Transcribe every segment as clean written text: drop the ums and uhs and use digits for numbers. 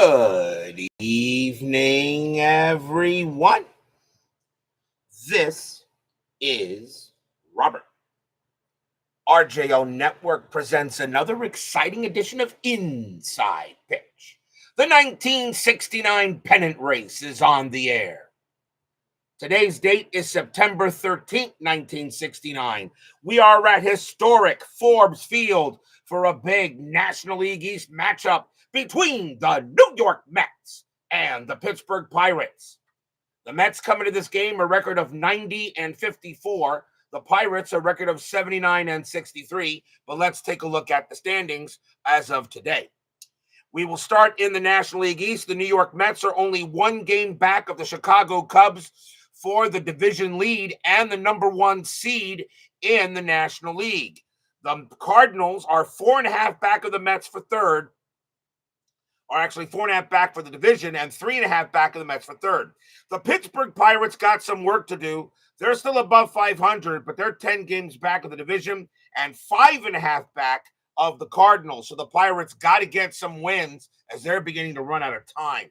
Good evening, everyone. This is Robert. RJO Network presents another exciting edition of Inside Pitch. The 1969 Pennant race is on the air. Today's date is September 13th, 1969. We are at historic Forbes Field for a big National League East matchup between the New York Mets and the Pittsburgh Pirates. The Mets come into this game a record of 90-54. The Pirates a record of 79-63. But let's take a look at the standings as of today. We will start in the National League East. The New York Mets are only one game back of the Chicago Cubs for the division lead and the number one seed in the National League. The Cardinals are 4.5 back of the Mets for third, or actually 4.5 back for the division and 3.5 back of the Mets for third. The Pittsburgh Pirates got some work to do. They're still above 500, but they're 10 games back of the division and 5.5 back of the Cardinals. So the Pirates got to get some wins as they're beginning to run out of time.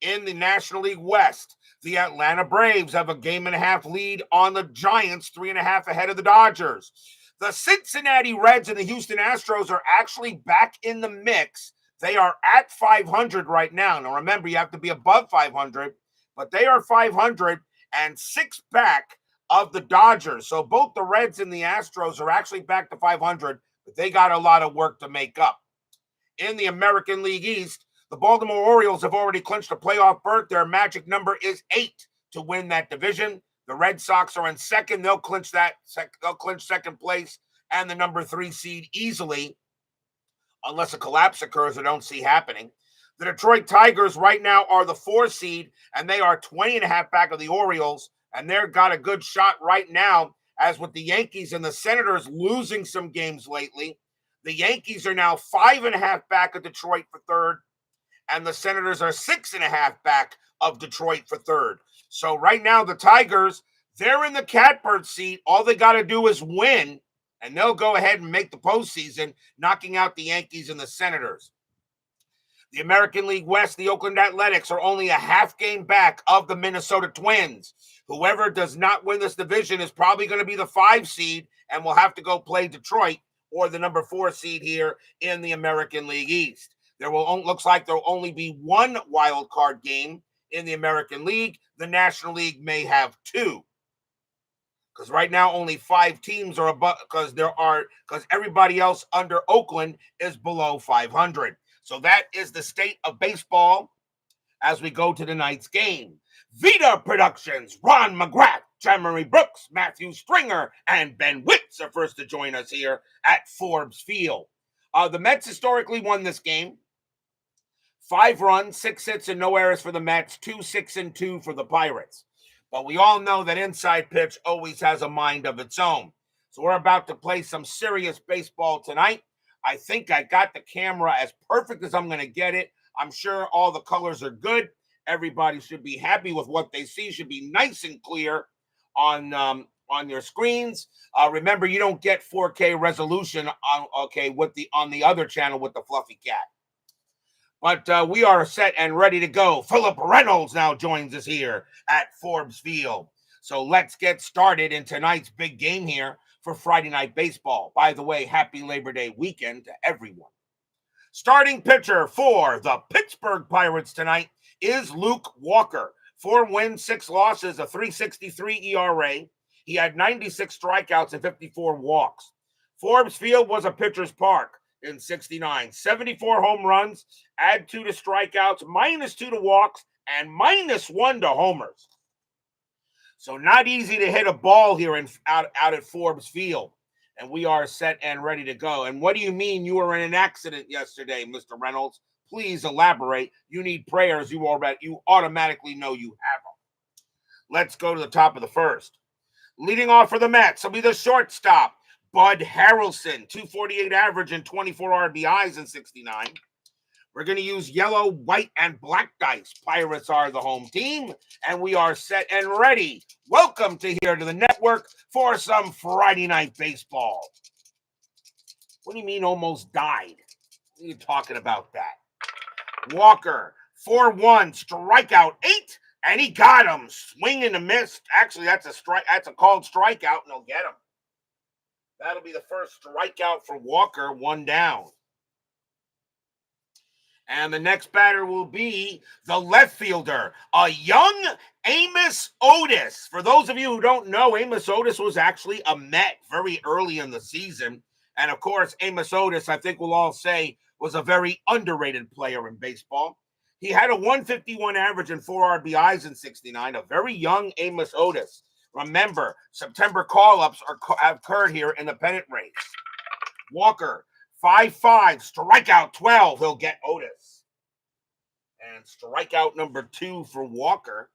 In the National League West, the Atlanta Braves have a 1.5 lead on the Giants, 3.5 ahead of the Dodgers. The Cincinnati Reds and the Houston Astros are actually back in the mix. They are at 500 right now. Now, remember, you have to be above 500, but they are 500 and 6 back of the Dodgers. So both the Reds and the Astros are actually back to 500, but they got a lot of work to make up. In the American League East, the Baltimore Orioles have already clinched a playoff berth. Their magic number is 8 to win that division. The Red Sox are in second. They'll clinch second place and the number 3 seed easily, unless a collapse occurs I don't see happening. The Detroit Tigers right now are the 4 seed, and they are 20.5 back of the Orioles, and they've got a good shot right now, as with the Yankees and the Senators losing some games lately. The Yankees are now 5.5 back of Detroit for third, and the Senators are 6.5 back of Detroit for third. So right now, the Tigers, they're in the catbird seat. All they got to do is win, and they'll go ahead and make the postseason, knocking out the Yankees and the Senators. The American League West, the Oakland Athletics are only a half game back of the Minnesota Twins. Whoever does not win this division is probably going to be the 5 seed and will have to go play Detroit or the number 4 seed here in the American League East. Looks like there'll only be one wild card game in the American League. The National League may have 2. Because right now only 5 teams are above, because everybody else under Oakland is below 500. So that is the state of baseball as we go to tonight's game. Vita Productions, Ron McGrath, Jeremy Brooks, Matthew Stringer, and Ben Witz are first to join us here at Forbes Field. The Mets historically won this game. 5 runs, 6 hits, and no errors for the Mets, 2-6-2 for the Pirates. But we all know that Inside Pitch always has a mind of its own. So we're about to play some serious baseball tonight. I think I got the camera as perfect as I'm going to get it. I'm sure all the colors are good. Everybody should be happy with what they see. Should be nice and clear on your screens. Remember, you don't get 4K resolution on the other channel with the fluffy cat. But we are set and ready to go. Philip Reynolds now joins us here at Forbes Field. So let's get started in tonight's big game here for Friday Night Baseball. By the way, happy Labor Day weekend to everyone. Starting pitcher for the Pittsburgh Pirates tonight is Luke Walker. 4 wins, 6 losses, a 3.63 ERA. He had 96 strikeouts and 54 walks. Forbes Field was a pitcher's park in 69. 74 home runs, add 2 to strikeouts, -2 to walks, and -1 to homers. So not easy to hit a ball here out at Forbes Field. And we are set and ready to go. And what do you mean you were in an accident yesterday, Mr. Reynolds? Please elaborate. You need prayers. You automatically know you have them. Let's go to the top of the first. Leading off for the Mets will be the shortstop, Bud Harrelson, 248 average and 24 RBIs in 69. We're going to use yellow, white, and black dice. Pirates are the home team, and we are set and ready. Welcome to the network for some Friday Night Baseball. What do you mean almost died? What are you talking about that? Walker, 4-1, strikeout 8, and he got him. Swing and a miss. Actually, that's a strike. That's a called strikeout, and he'll get him. That'll be the first strikeout for Walker, 1 down. And the next batter will be the left fielder, a young Amos Otis. For those of you who don't know, Amos Otis was actually a Met very early in the season. And of course, Amos Otis, I think we'll all say, was a very underrated player in baseball. He had a 151 average and 4 RBIs in 69, a very young Amos Otis. Remember, September call-ups have occurred here in the pennant race. Walker, 5-5, strikeout 12. He'll get Otis. And strikeout number 2 for Walker.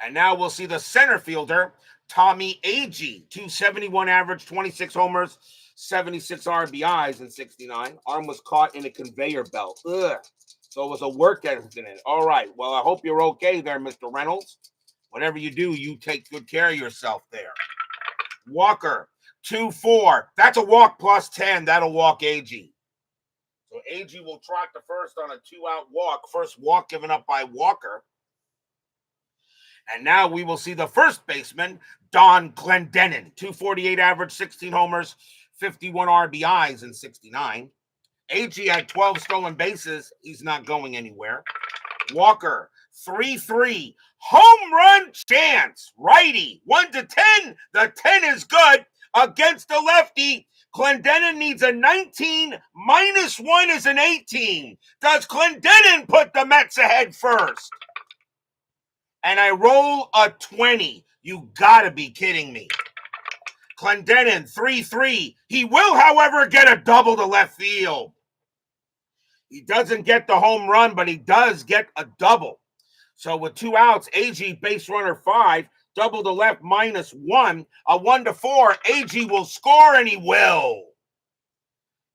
And now we'll see the center fielder, Tommy Agee, 271 average, 26 homers, 76 RBIs in 69. Arm was caught in a conveyor belt. Ugh. So it was a work accident. All right. Well, I hope you're okay there, Mr. Reynolds. Whatever you do, you take good care of yourself there. Walker, 2-4. That's a walk plus 10. That'll walk Agee. So Agee will trot to first on a 2-out walk. First walk given up by Walker. And now we will see the first baseman, Don Clendenon. 248 average, 16 homers, 51 RBIs in 69. Agee had 12 stolen bases. He's not going anywhere. Walker, 3-3. Home run chance. Righty, 1-10. The 10 is good against the lefty. Clendenon needs a 19. -1 is an 18. Does Clendenon put the Mets ahead first? And I roll a 20. You gotta be kidding me. Clendenon, 3-3. He will, however, get a double to left field. He doesn't get the home run, but he does get a double. So with 2 outs, Agee, base runner 5, double to left, -1, a 1-4. Agee will score, and he will.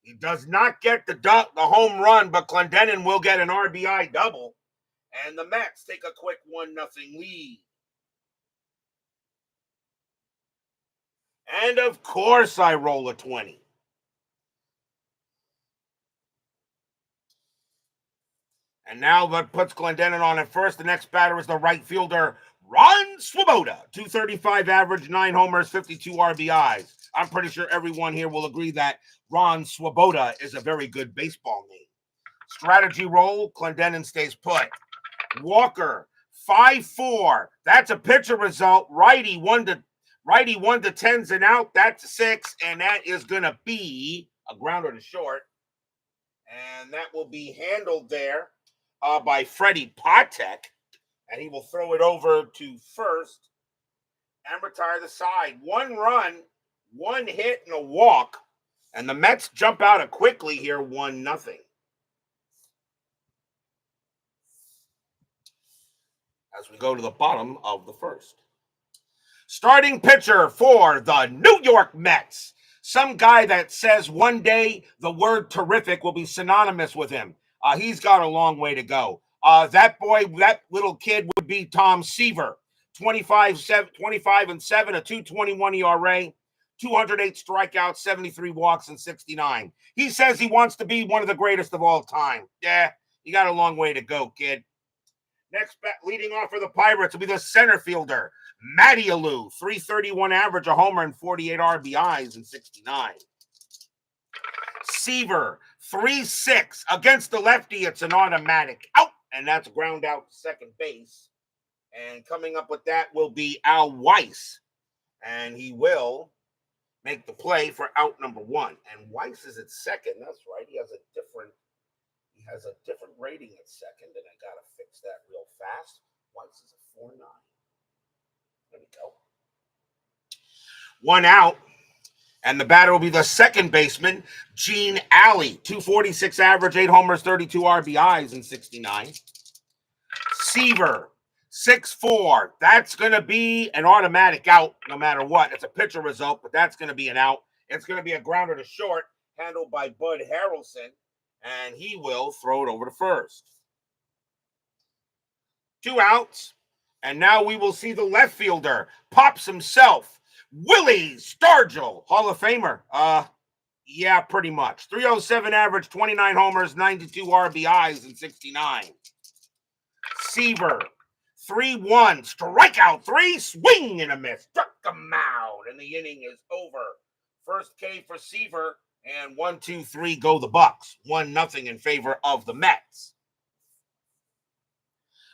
He does not get the home run, but Clendenon will get an RBI double. And the Mets take a quick 1-0 lead. And of course I roll a 20. And now that puts Clendenon on at first. The next batter is the right fielder, Ron Swoboda. 235 average, 9 homers, 52 RBIs. I'm pretty sure everyone here will agree that Ron Swoboda is a very good baseball name. Strategy roll, Clendenon stays put. Walker, 5-4. That's a pitcher result. Righty 1-10's an out. That's a 6, and that is gonna be a grounder to short. And that will be handled there by Freddie Patek, and he will throw it over to first and retire the side. 1 run, 1 hit, and a walk, and the Mets jump out of quickly here, 1-0. As we go to the bottom of the first. Starting pitcher for the New York Mets. Some guy that says one day the word terrific will be synonymous with him. He's got a long way to go. That little kid would be Tom Seaver. 25-7, a 2.21 ERA, 208 strikeouts, 73 walks, and 69. He says he wants to be one of the greatest of all time. Yeah, you got a long way to go, kid. Next, leading off for the Pirates will be the center fielder, Matty Alou. 331 average, a homer, and 48 RBIs in 69. Seaver, 3-6. Against the lefty, it's an automatic out, and that's ground out to second base. And coming up with that will be Al Weiss, and he will make the play for out number 1. And Weiss is at second. That's right. He has a different rating at second, and I gotta fix that real fast. Weiss is a 4.9. There we go. 1 out. And the batter will be the second baseman, Gene Alley. 246 average, 8 homers, 32 RBIs in 69. Seaver, 6-4. That's going to be an automatic out no matter what. It's a pitcher result, but that's going to be an out. It's going to be a grounder to short, handled by Bud Harrelson, and he will throw it over to first. 2 outs, and now we will see the left fielder, Pops himself, Willie Stargell, Hall of Famer. Yeah, pretty much. 307 average, 29 homers, 92 RBIs, and 69. Seaver, 3-1, strikeout 3, swing and a miss. Struck him out, and the inning is over. First K for Seaver, and 1, 2, 3 go the Bucks. 1-0 in favor of the Mets.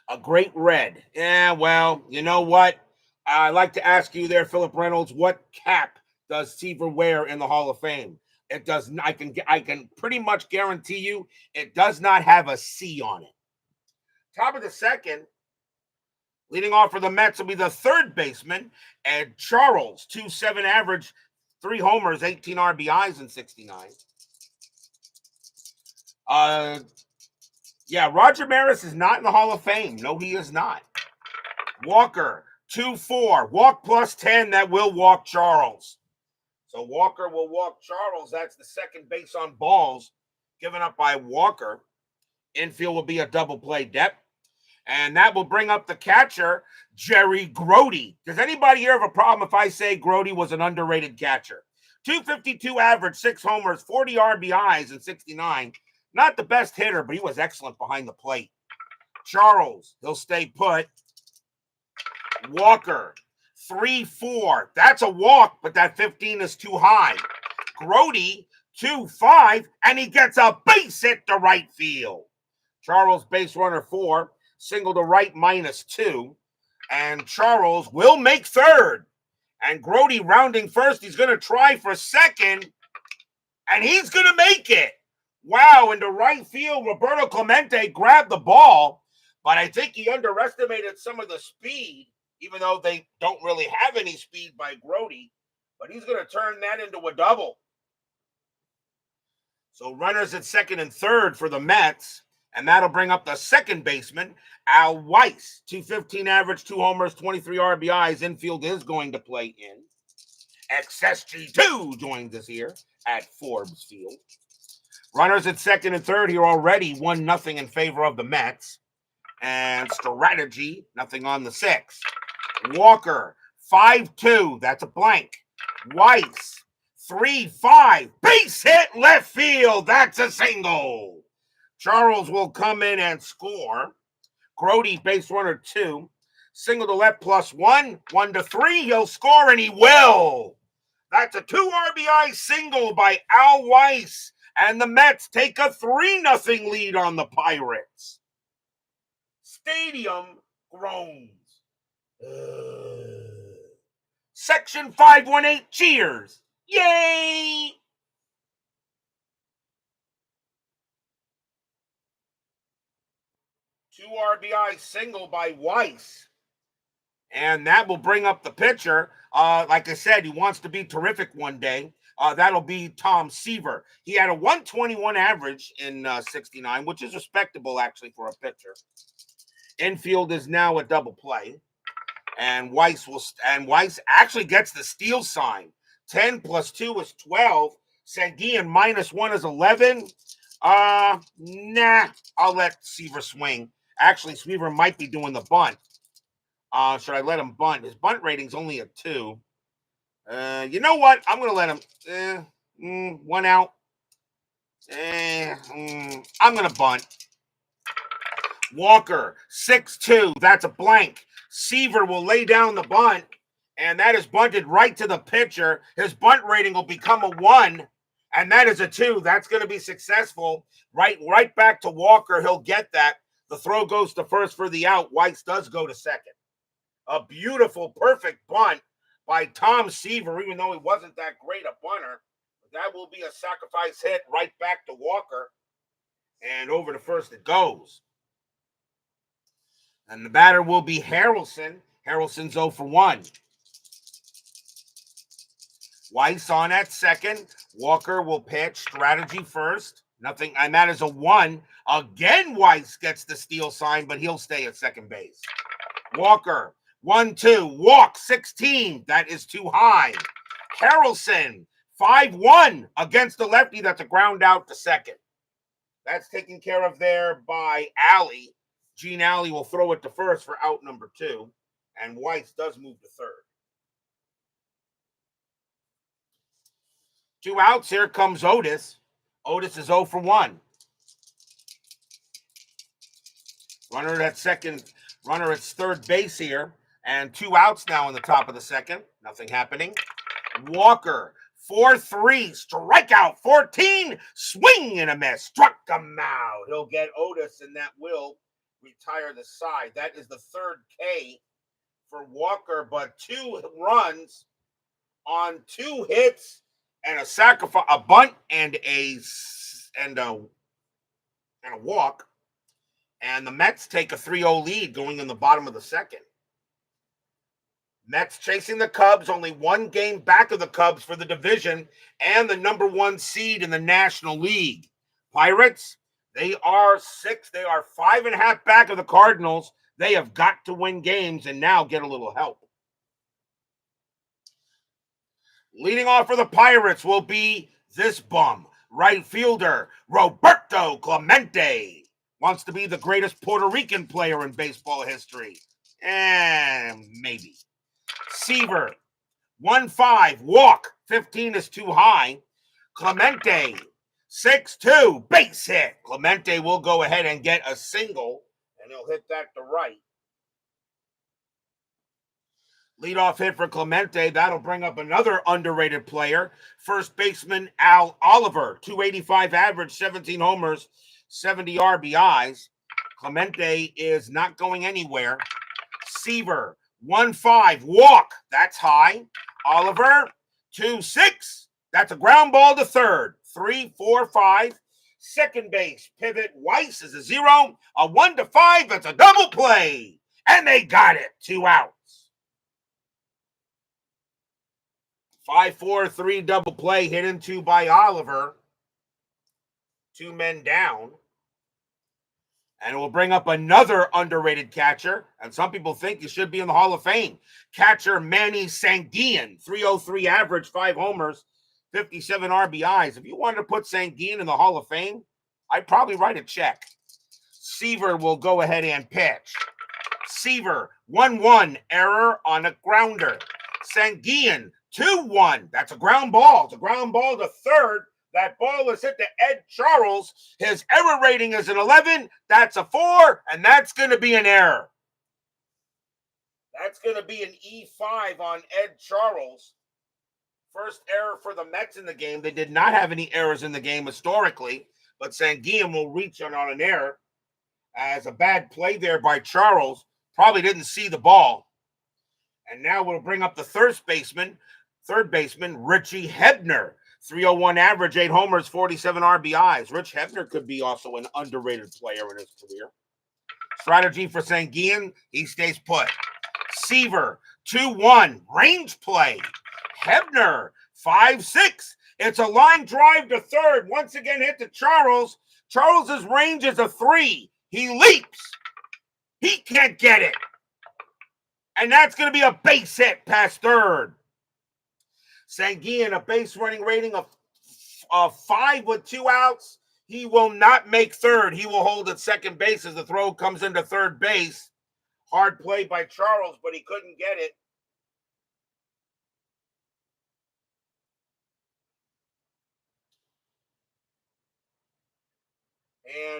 A great red. Yeah, well, you know what? I'd like to ask you there, Philip Reynolds, what cap does Seaver wear in the Hall of Fame? It does. I can pretty much guarantee you it does not have a C on it. Top of the second, leading off for the Mets will be the third baseman, Ed Charles, 2.7 average, 3 homers, 18 RBIs, and 69. Yeah, Roger Maris is not in the Hall of Fame. No, he is not. Walker, 2-4, walk plus 10, that will walk Charles. So Walker will walk Charles. That's the second base on balls given up by Walker. Infield will be a double play depth. And that will bring up the catcher, Jerry Grody. Does anybody here have a problem if I say Grody was an underrated catcher? 252 average, 6 homers, 40 RBIs, and 69. Not the best hitter, but he was excellent behind the plate. Charles, he'll stay put. Walker, 3-4. That's a walk, but that 15 is too high. Grody, 2-5, and he gets a base hit to right field. Charles, base runner 4, single to right -2, and Charles will make third. And Grody rounding first, he's going to try for second, and he's going to make it. Wow, into right field, Roberto Clemente grabbed the ball, but I think he underestimated some of the speed, even though they don't really have any speed by Grody, but he's going to turn that into a double. So runners at second and third for the Mets, and that'll bring up the second baseman, Al Weiss, 215 average, 2 homers, 23 RBIs. Infield is going to play in. XSG2 joins us here at Forbes Field. Runners at second and third here already, 1-0 in favor of the Mets. And strategy, nothing on the 6. Walker, 5-2, that's a blank. Weiss, 3-5, base hit left field, that's a single. Charles will come in and score. Grody, base runner 2, single to left +1, 1-3, he'll score, and he will. That's a 2 RBI single by Al Weiss, and the Mets take a 3-0 lead on the Pirates. Stadium groans. Section 518 cheers. Yay! Two RBI single by Weiss. And that will bring up the pitcher. Like I said, he wants to be terrific one day. That'll be Tom Seaver. He had a 121 average in 69, which is respectable actually for a pitcher. Infield is now a double play. And Weiss actually gets the steal sign. 10 + 2 is 12. Sanguian -1 is 11. Nah, I'll let Seaver swing. Actually, Seaver might be doing the bunt. Should I let him bunt? His bunt rating's only a 2. You know what? I'm going to let him. 1 out. I'm going to bunt. Walker, 6-2. That's a blank. Seaver will lay down the bunt, and that is bunted right to the pitcher. His bunt rating will become a 1, and that is a 2. That's going to be successful. Right back to Walker. He'll get that. The throw goes to first for the out. Weiss does go to second. A beautiful, perfect bunt by Tom Seaver, even though he wasn't that great a bunter. That will be a sacrifice hit right back to Walker, and over to first it goes. And the batter will be Harrelson. Harrelson's 0 for 1. Weiss on at second. Walker will pitch. Strategy first. Nothing. And that is a 1. Again, Weiss gets the steal sign, but he'll stay at second base. Walker, 1-2. Walk, 16. That is too high. Harrelson, 5-1 against the lefty. That's a ground out to second. That's taken care of there by Alley. Gene Alley will throw it to first for out number 2, and Weiss does move to third. 2 outs. Here comes Otis. Otis is 0 for 1. Runner at second, runner at third base here. And 2 outs now in the top of the second. Nothing happening. Walker, 4-3, strikeout 14, swing and a miss. Struck him out. He'll get Otis, and that will retire the side. That is the third K for Walker, but 2 runs on 2 hits and a sacrifice, a bunt and a walk. And the Mets take a 3-0 lead going in the bottom of the second. Mets chasing the Cubs, only 1 game back of the Cubs for the division and the number 1 seed in the National League. Pirates, they are 5.5 back of the Cardinals. They have got to win games and now get a little help. Leading off for the Pirates will be this bum, right fielder Roberto Clemente. Wants to be the greatest Puerto Rican player in baseball history. Maybe. Seaver, 1-5, walk, 15 is too high. Clemente, 6-2, base hit. Clemente will go ahead and get a single, and he'll hit that to right. Leadoff hit for Clemente. That'll bring up another underrated player, first baseman Al Oliver, 285 average, 17 homers, 70 RBIs. Clemente is not going anywhere. Seaver, 1-5, walk. That's high. Oliver, 2-6. That's a ground ball to third. 3-4-5. Second base, pivot. Weiss is a 0. A 1-5. That's a double play. And they got it. 2 outs. 5-4-3 double play hit into by Oliver. 2 men down. And it will bring up another underrated catcher. And some people think he should be in the Hall of Fame. Catcher Manny Sanguillen, 303 average, 5 homers, 57 RBIs. If you wanted to put Sanguillen in the Hall of Fame, I'd probably write a check. Seaver will go ahead and pitch. Seaver, 1-1, error on a grounder. Sanguillen, 2-1. That's a ground ball. It's a ground ball to third. That ball is hit to Ed Charles. His error rating is an 11. That's a 4, and that's going to be an error. That's going to be an E5 on Ed Charles. First error for the Mets in the game. They did not have any errors in the game historically, but Sanguillen will reach on an error as a bad play there by Charles. Probably didn't see the ball. And now we'll bring up the third baseman, Richie Hebner. 301 average, 8 homers, 47 RBIs. Rich Hebner could be also an underrated player in his career. Strategy for Sanguillen, he stays put. Seaver, 2-1, range play. Hebner, 5-6. It's a line drive to third. Once again hit to Charles. Charles's range is a 3. He leaps. He can't get it. And that's going to be a base hit past third. Sanguillen, a base running rating of 5 with 2 outs. He will not make third. He will hold at second base as the throw comes into third base. Hard play by Charles, but he couldn't get it.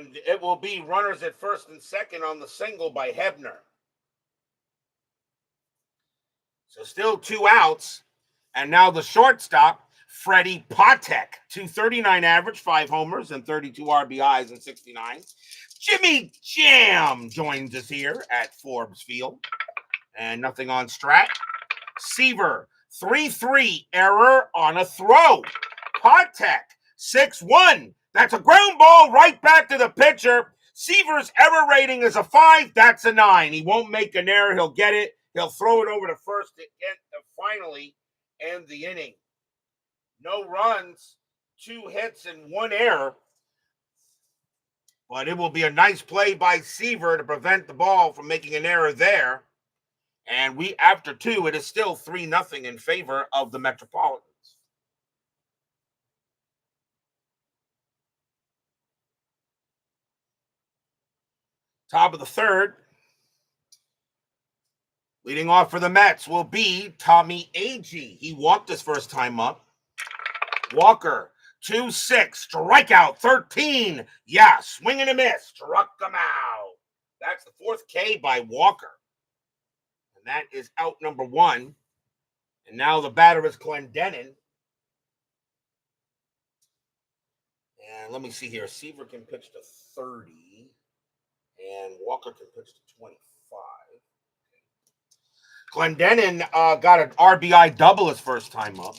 And it will be runners at first and second on the single by Hebner. So still 2 outs. And now the shortstop, Freddie Patek, 239 average, 5 homers, and 32 RBIs in 69. Jimmy Jam joins us here at Forbes Field. And nothing on Strat. Seaver, 3-3, error on a throw. Patek, 6-1. That's a ground ball right back to the pitcher. Seaver's error rating is a 5. That's a 9. He won't make an error. He'll get it. He'll throw it over to first to finally end the inning. No runs, 2 hits, and 1 error. But it will be a nice play by Seaver to prevent the ball from making an error there. And after 2, it is still 3-0 in favor of the Metropolitans. Top of the third. Leading off for the Mets will be Tommy Agee. He walked his first time up. Walker, 2-6, strikeout, 13. Yeah, swing and a miss, struck him out. That's the fourth K by Walker. And that is out number 1. And now the batter is Clendenin. And let me see here. Seaver can pitch to 30. And Walker can pitch to 25. Clendenin got an RBI double his first time up.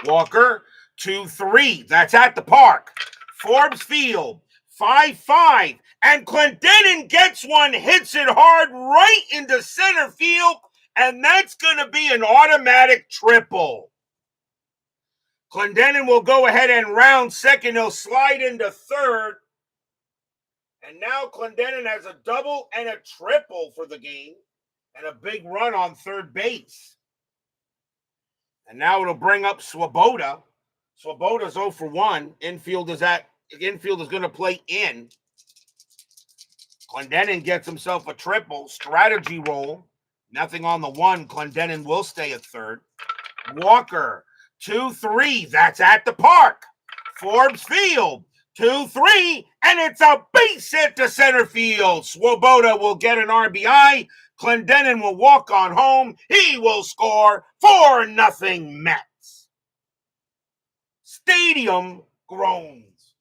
Walker, 2-3. That's at the park. Forbes Field, 5-5. And Clendenin gets one, hits it hard right into center field. And that's going to be an automatic triple. Clendenin will go ahead and round second. He'll slide into third. And now Clendenin has a double and a triple for the game. And a big run on third base. And now it'll bring up Swoboda. Swoboda's 0 for 1. Infield is going to play in. Clendenin gets himself a triple. Strategy roll. Nothing on the 1. Clendenin will stay at third. Walker, 2-3. That's at the park. Forbes Field, 2-3. And it's a base hit to center field. Swoboda will get an RBI. Clendenin will walk on home. He will score 4-0 Mets. Stadium groans.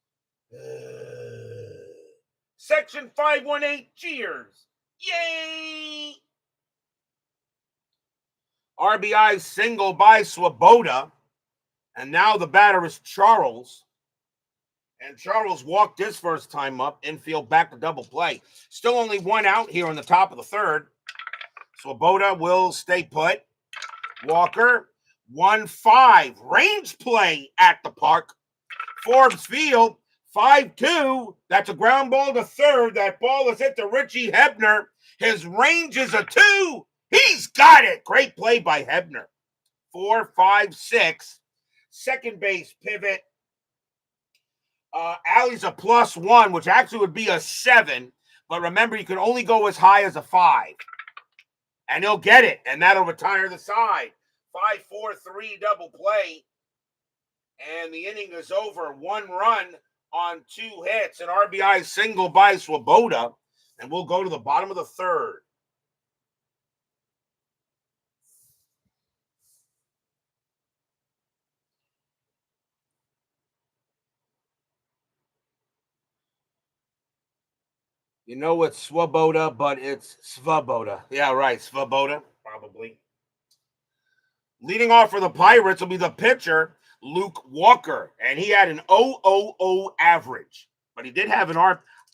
Section 518 cheers. Yay! RBI single by Swoboda. And now the batter is Charles. And Charles walked his first time up. Infield back to double play. Still only 1 out here in the top of the third. Swoboda will stay put. Walker, 1-5. Range play at the park. Forbes Field, 5-2. That's a ground ball to third. That ball is hit to Richie Hebner. His range is a 2. He's got it. Great play by Hebner. 4-5-6. Second base pivot. Alley's a +1, which actually would be a 7. But remember, you can only go as high as a 5. And he'll get it, and that'll retire the side. 5-4-3 double play. And the inning is over. 1 run on 2 hits. An RBI single by Swoboda. And we'll go to the bottom of the third. You know it's Swoboda, but it's Svoboda. Yeah, right, Svoboda, probably. Leading off for the Pirates will be the pitcher, Luke Walker, and he had an 0.00 average, but he did have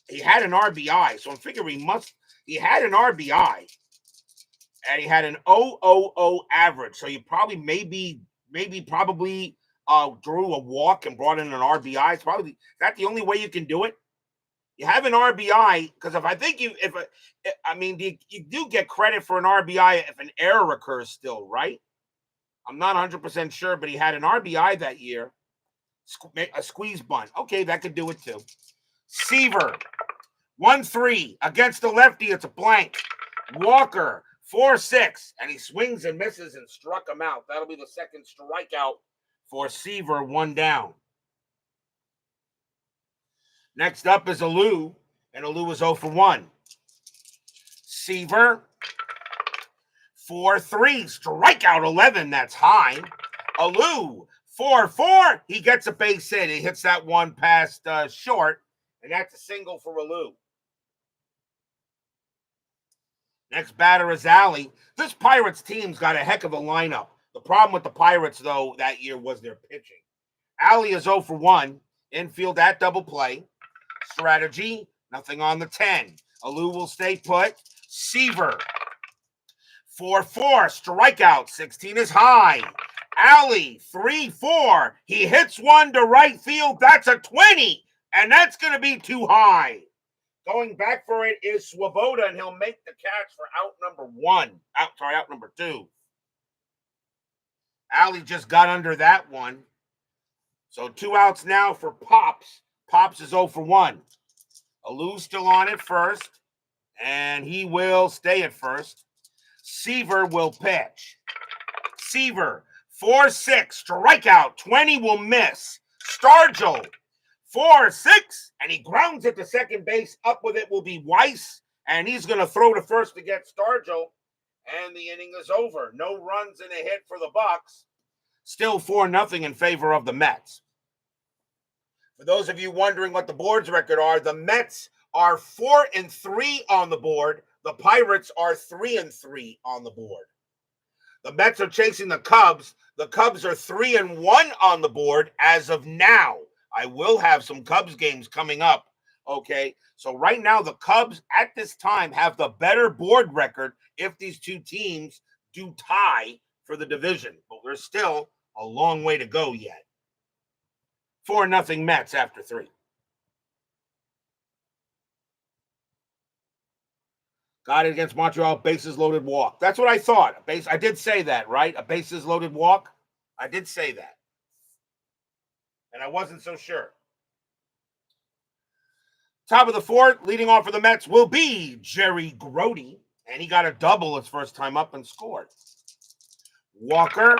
he had an RBI, so I'm figuring he had an RBI, and he had an 0.00 average, so you probably probably drew a walk and brought in an RBI. It's probably that's the only way you can do it. You have an RBI because you do get credit for an RBI if an error occurs still, right? I'm not 100% sure, but he had an RBI that year, a squeeze bunt. Okay, that could do it too. Seaver, 1-3 against the lefty. It's a blank. Walker, 4-6, and he swings and misses and struck him out. That'll be the second strikeout for Seaver, 1 down. Next up is Alou, and Alou is 0 for 1. Seaver, 4-3, strikeout 11, that's high. Alou, 4-4, he gets a base hit. He hits that one past short, and that's a single for Alou. Next batter is Alley. This Pirates team's got a heck of a lineup. The problem with the Pirates, though, that year was their pitching. Alley is 0 for 1. Infield at double play. Strategy, nothing on the 10. Alou will stay put. Seaver, 4-4, strikeout, 16 is high. Alley, 3-4. He hits one to right field. That's a 20, and that's going to be too high. Going back for it is Swoboda, and he'll make the catch for out number 2. Alley just got under that one. So 2 outs now for Pops. Pops is 0 for 1. Alou's still on at first, and he will stay at first. Seaver will pitch. Seaver, 4-6, strikeout, 20 will miss. Stargell, 4-6, and he grounds it to second base. Up with it will be Weiss, and he's going to throw to first to get Stargell, and the inning is over. No runs and a hit for the Bucks. Still 4-0 in favor of the Mets. For those of you wondering what the board's record are, the Mets are 4-3 on the board. The Pirates are 3-3 on the board. The Mets are chasing the Cubs. The Cubs are 3-1 on the board as of now. I will have some Cubs games coming up. Okay, so right now the Cubs at this time have the better board record if these two teams do tie for the division. But we're still a long way to go yet. 4-0 Mets after 3. Got it against Montreal, bases loaded walk. That's what I thought. I did say that, right? A bases loaded walk? I did say that. And I wasn't so sure. Top of the fourth, leading off for the Mets will be Jerry Grody. And he got a double his first time up and scored. Walker,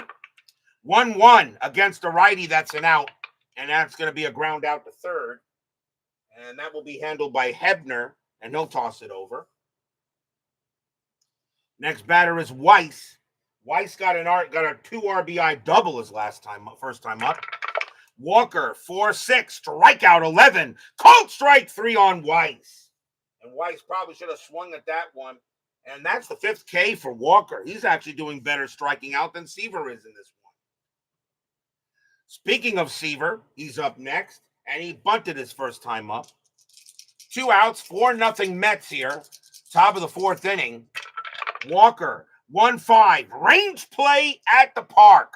1-1 against a righty. That's an out. And that's going to be a ground out to third. And that will be handled by Hebner. And he'll toss it over. Next batter is Weiss. Weiss got a 2 RBI double his first time up. Walker, 4-6, strikeout 11. Called strike 3 on Weiss. And Weiss probably should have swung at that one. And that's the 5th K for Walker. He's actually doing better striking out than Seaver is in this one. Speaking of Seaver, he's up next. And he bunted his first time up. 2 outs, 4-0 Mets here. Top of the 4th inning. Walker, 1-5, range play at the park.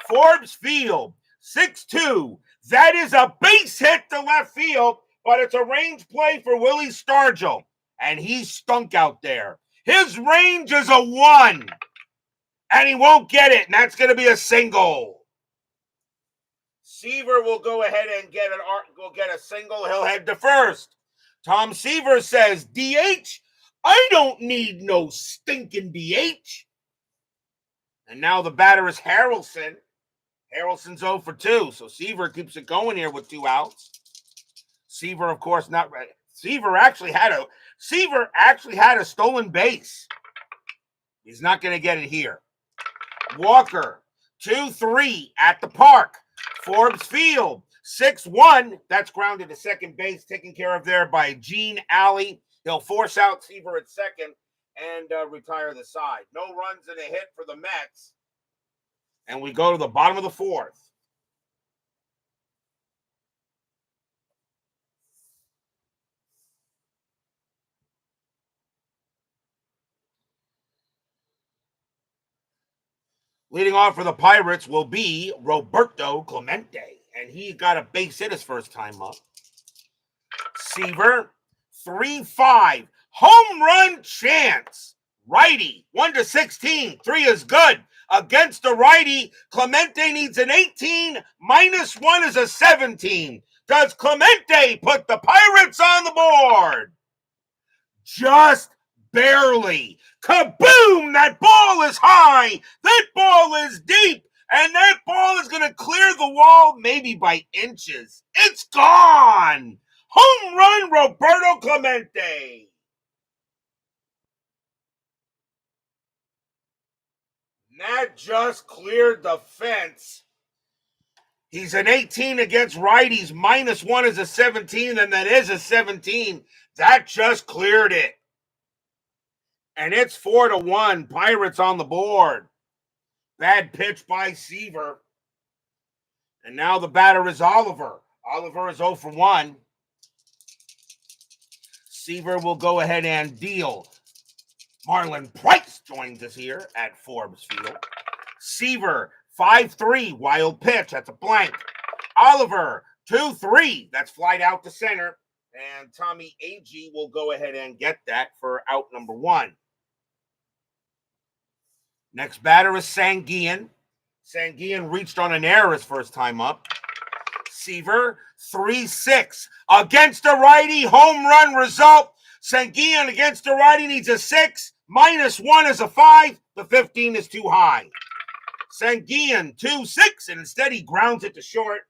Forbes Field, 6-2. That is a base hit to left field, but it's a range play for Willie Stargell, and he stunk out there. His range is a 1, and he won't get it, and that's going to be a single. Seaver will go ahead and get a single. He'll head to first. Tom Seaver says, DH, I don't need no stinking DH. And now the batter is Harrelson. Harrelson's 0 for 2, so Seaver keeps it going here with 2 outs. Seaver, of course, not ready. Seaver actually had a stolen base. He's not going to get it here. Walker, 2-3 at the park. Forbes Field, 6-1. That's grounded to second base, taken care of there by Gene Alley. He'll force out Seaver at second and retire the side. No runs and a hit for the Mets. And we go to the bottom of the 4th. Leading off for the Pirates will be Roberto Clemente. And he got a base hit his first time up. Seaver, 3-5. Home run chance. Righty, 1-16. 3 is good. Against the righty, Clemente needs an 18. -1 is a 17. Does Clemente put the Pirates on the board? Just barely. Kaboom! That ball is high. That ball is deep. And that ball is going to clear the wall maybe by inches. It's gone. Home run, Roberto Clemente. That just cleared the fence. He's an 18 against righties. -1 is a 17, and that is a 17. That just cleared it. And it's 4-1. Pirates on the board. Bad pitch by Seaver. And now the batter is Oliver. Oliver is 0 for 1. Seaver will go ahead and deal. Marlon Price joins us here at Forbes Field. Seaver, 5-3, wild pitch. That's a blank. Oliver, 2-3. That's flied out to center. And Tommy Agee will go ahead and get that for out number 1. Next batter is Sanguian. Sanguian reached on an error his first time up. Seaver, 3-6. Against a righty, home run result. Sanguian against a righty needs a 6. -1 is a 5. The 15 is too high. Sanguian 2-6, and instead he grounds it to short,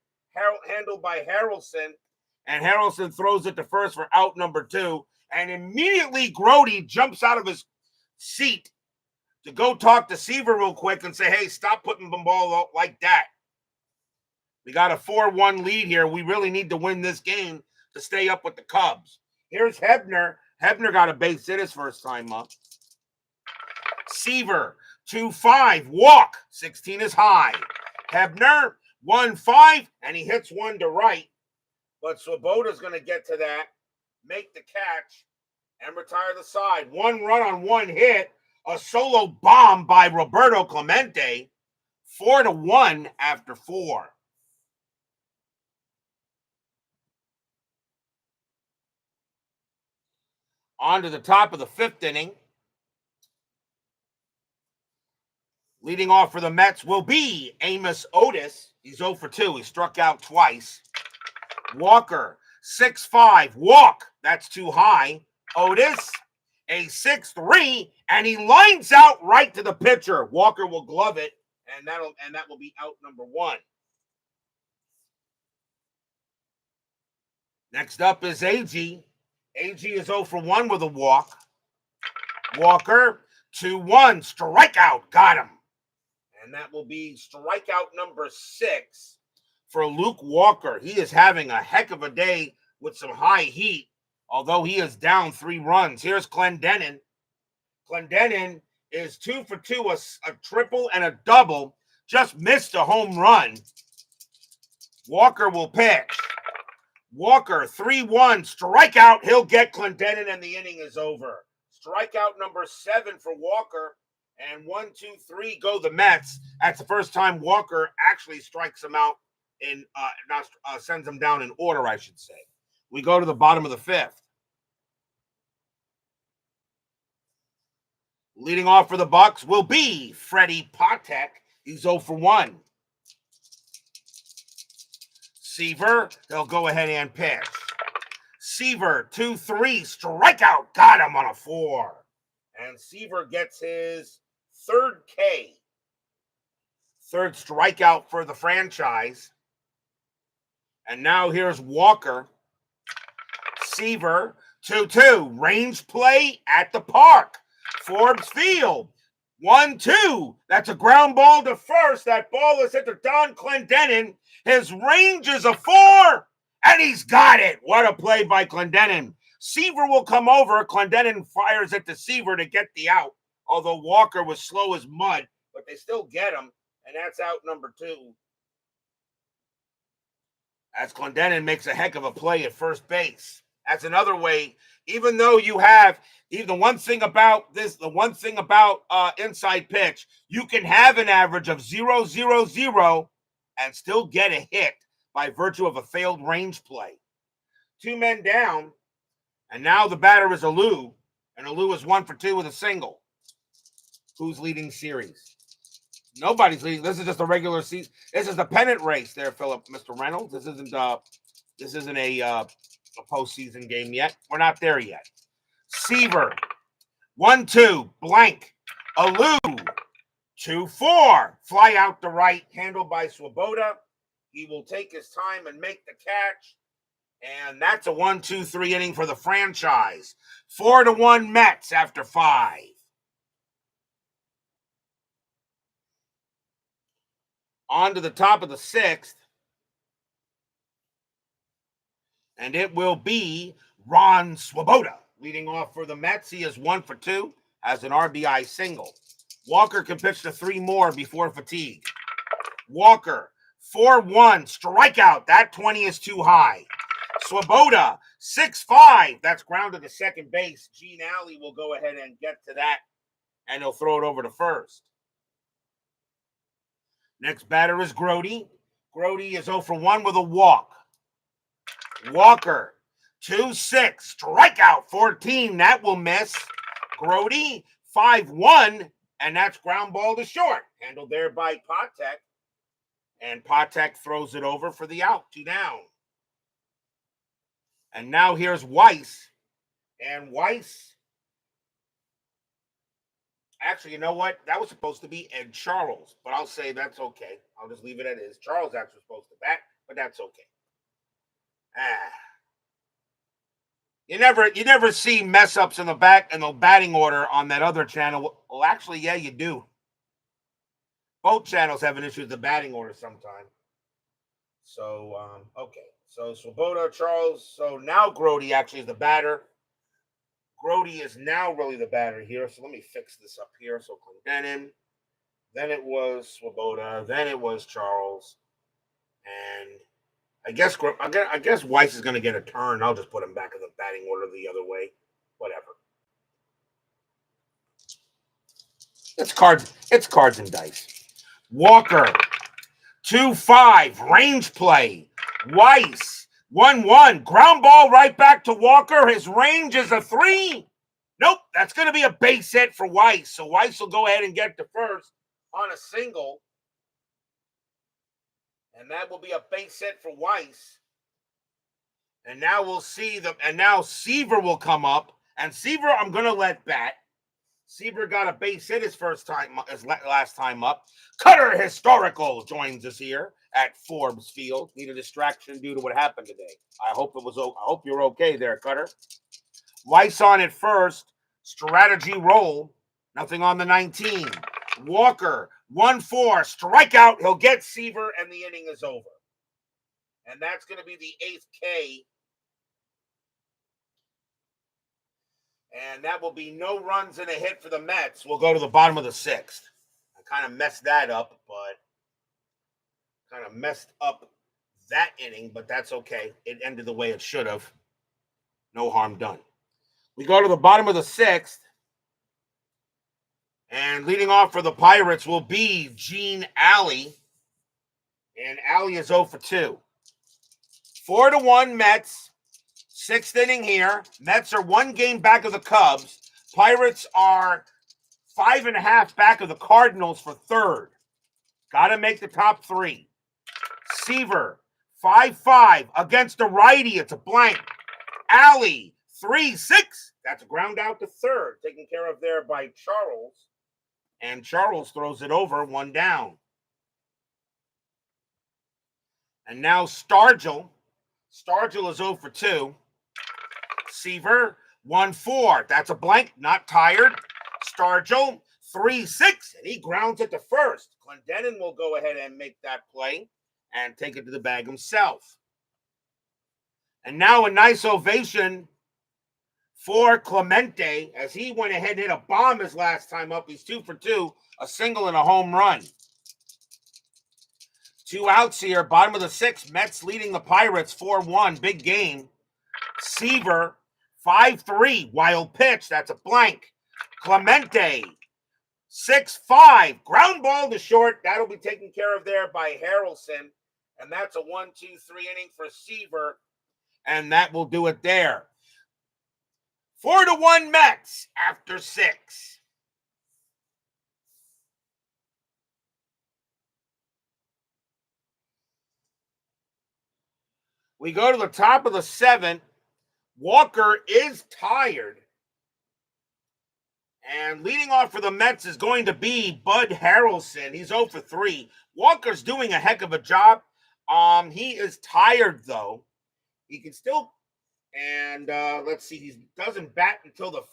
handled by Harrelson, and Harrelson throws it to first for out number 2, and immediately Grody jumps out of his seat to go talk to Seaver real quick and say, hey, stop putting the ball out like that. We got a 4-1 lead here. We really need to win this game to stay up with the Cubs. Here's Hebner. Hebner got a base hit his first time up. Seaver, 2-5, walk, 16 is high. Hebner, 1-5, and he hits one to right. But Swoboda's going to get to that, make the catch, and retire the side. 1 run on 1 hit, a solo bomb by Roberto Clemente, 4-1 after 4. On to the top of the 5th inning. Leading off for the Mets will be Amos Otis. He's 0 for 2. He struck out twice. Walker, 6-5. Walk. That's too high. Otis, a 6-3, and he lines out right to the pitcher. Walker will glove it, and that will be out number 1. Next up is AG. AG is 0 for 1 with a walk. Walker, 2-1. Strikeout. Got him. And that will be strikeout number 6 for Luke Walker. He is having a heck of a day with some high heat, although he is down 3 runs. Here's Clendenin. Clendenin is 2 for 2, a triple and a double. Just missed a home run. Walker will pitch. Walker, 3-1, strikeout. He'll get Clendenin, and the inning is over. Strikeout number 7 for Walker. And 1, 2, 3 go the Mets. That's the first time Walker actually strikes him out in sends him down in order, I should say. We go to the bottom of the 5th. Leading off for the Bucks will be Freddie Patek. He's 0 for 1. Seaver, they'll go ahead and pitch. Seaver, 2-3, strikeout. Got him on a 4. And Seaver gets his 3rd K. 3rd strikeout for the franchise. And now here's Walker. Seaver, 2-2. Range play at the park. Forbes Field. 1-2. That's a ground ball to first. That ball is hit to Don Clendenin. His range is a 4. And he's got it. What a play by Clendenin. Seaver will come over. Clendenin fires it to Seaver to get the out. Although Walker was slow as mud. But they still get him. And that's out number 2. As Clendenin makes a heck of a play at first base. That's another way. Even though you have, the one thing about inside pitch, you can have an average of 0-0-0 and still get a hit by virtue of a failed range play. 2 men down, and now the batter is Alou, and Alou is 1 for 2 with a single. Who's leading series? Nobody's leading. This is just a regular season. This is the pennant race there, Mr. Reynolds. This isn't a postseason game yet. We're not there yet. Seaver, 1-2, blank. Alou, 2-4. Fly out to right, handled by Swoboda. He will take his time and make the catch. And that's a 1-2-3 inning for the franchise. 4-1 Mets after 5. On to the top of the 6th. And it will be Ron Swoboda leading off for the Mets. He is 1 for 2 as an RBI single. Walker can pitch to 3 more before fatigue. Walker, 4-1, strikeout. That 20 is too high. Swoboda, 6-5. That's grounded to second base. Gene Alley will go ahead and get to that, and he'll throw it over to first. Next batter is Grody. Grody is 0 for 1 with a walk. Walker, 2-6, strikeout 14. That will miss. Grody, 5-1, and that's ground ball to short. Handled there by Patek. And Patek throws it over for the out. 2 down. And now here's Weiss. And Weiss Actually, you know what? That was supposed to be Ed Charles, but I'll say that's okay. I'll just leave it at is. Charles actually supposed to bat, but that's okay. Ah. You never see mess ups in the batting order on that other channel. Well, actually, yeah, you do. Both channels have an issue with the batting order sometimes. So okay. So Swoboda, Charles. So now Grody actually is the batter. Grody is now really the batter here. So let me fix this up here. So Clendenin. Then it was Swoboda. Then it was Charles. And I guess Weiss is going to get a turn. I'll just put him back in the batting order the other way. Whatever. It's cards. It's cards and dice. Walker, 2-5, range play. Weiss, 1-1, ground ball right back to Walker. His range is a 3. Nope, that's going to be a base hit for Weiss. So Weiss will go ahead and get to first on a single. And that will be a base hit for Weiss. And now we'll see and now Seaver will come up. And Seaver, I'm going to let bat. Seaver got a base hit his last time up. Cutter Historical joins us here at Forbes Field. Need a distraction due to what happened today. I hope you're okay there, Cutter. Weiss on at first. Strategy roll. Nothing on the 19. Walker, 1-4. Strikeout. He'll get Seaver, and the inning is over. And that's going to be the 8th K. And that will be no runs and a hit for the Mets. We'll go to the bottom of the 6th. I kind of messed that up, but kind of messed up that inning, but that's okay. It ended the way it should have. No harm done. We go to the bottom of the 6th. And leading off for the Pirates will be Gene Alley. And Alley is 0 for 2. 4-1 Mets. 6th inning here. Mets are 1 game back of the Cubs. Pirates are 5.5 back of the Cardinals for 3rd. Got to make the top 3. Seaver, 5-5 against a righty. It's a blank. Alley, 3-6. That's a ground out to 3rd. Taken care of there by Charles. And Charles throws it over, 1 down. And now Stargell. Stargell is 0 for 2. Seaver, 1-4. That's a blank, not tired. Stargell, 3-6, and he grounds it to first. Clendenin will go ahead and make that play and take it to the bag himself. And now a nice ovation for Clemente as he went ahead and hit a bomb his last time up. He's 2 for 2, a single and a home run. 2 outs here, bottom of the 6th. Mets leading the Pirates 4-1, big game. Seaver, 5-3, wild pitch. That's a blank. Clemente, 6-5, ground ball to short. That'll be taken care of there by Harrelson. And that's a 1-2-3 inning for Seaver. And that will do it there. 4-1 Mets after 6. We go to the top of the 7th. Walker is tired. And leading off for the Mets is going to be Bud Harrelson. He's 0 for 3. Walker's doing a heck of a job. He is tired, though. He can still, and let's see, he doesn't bat until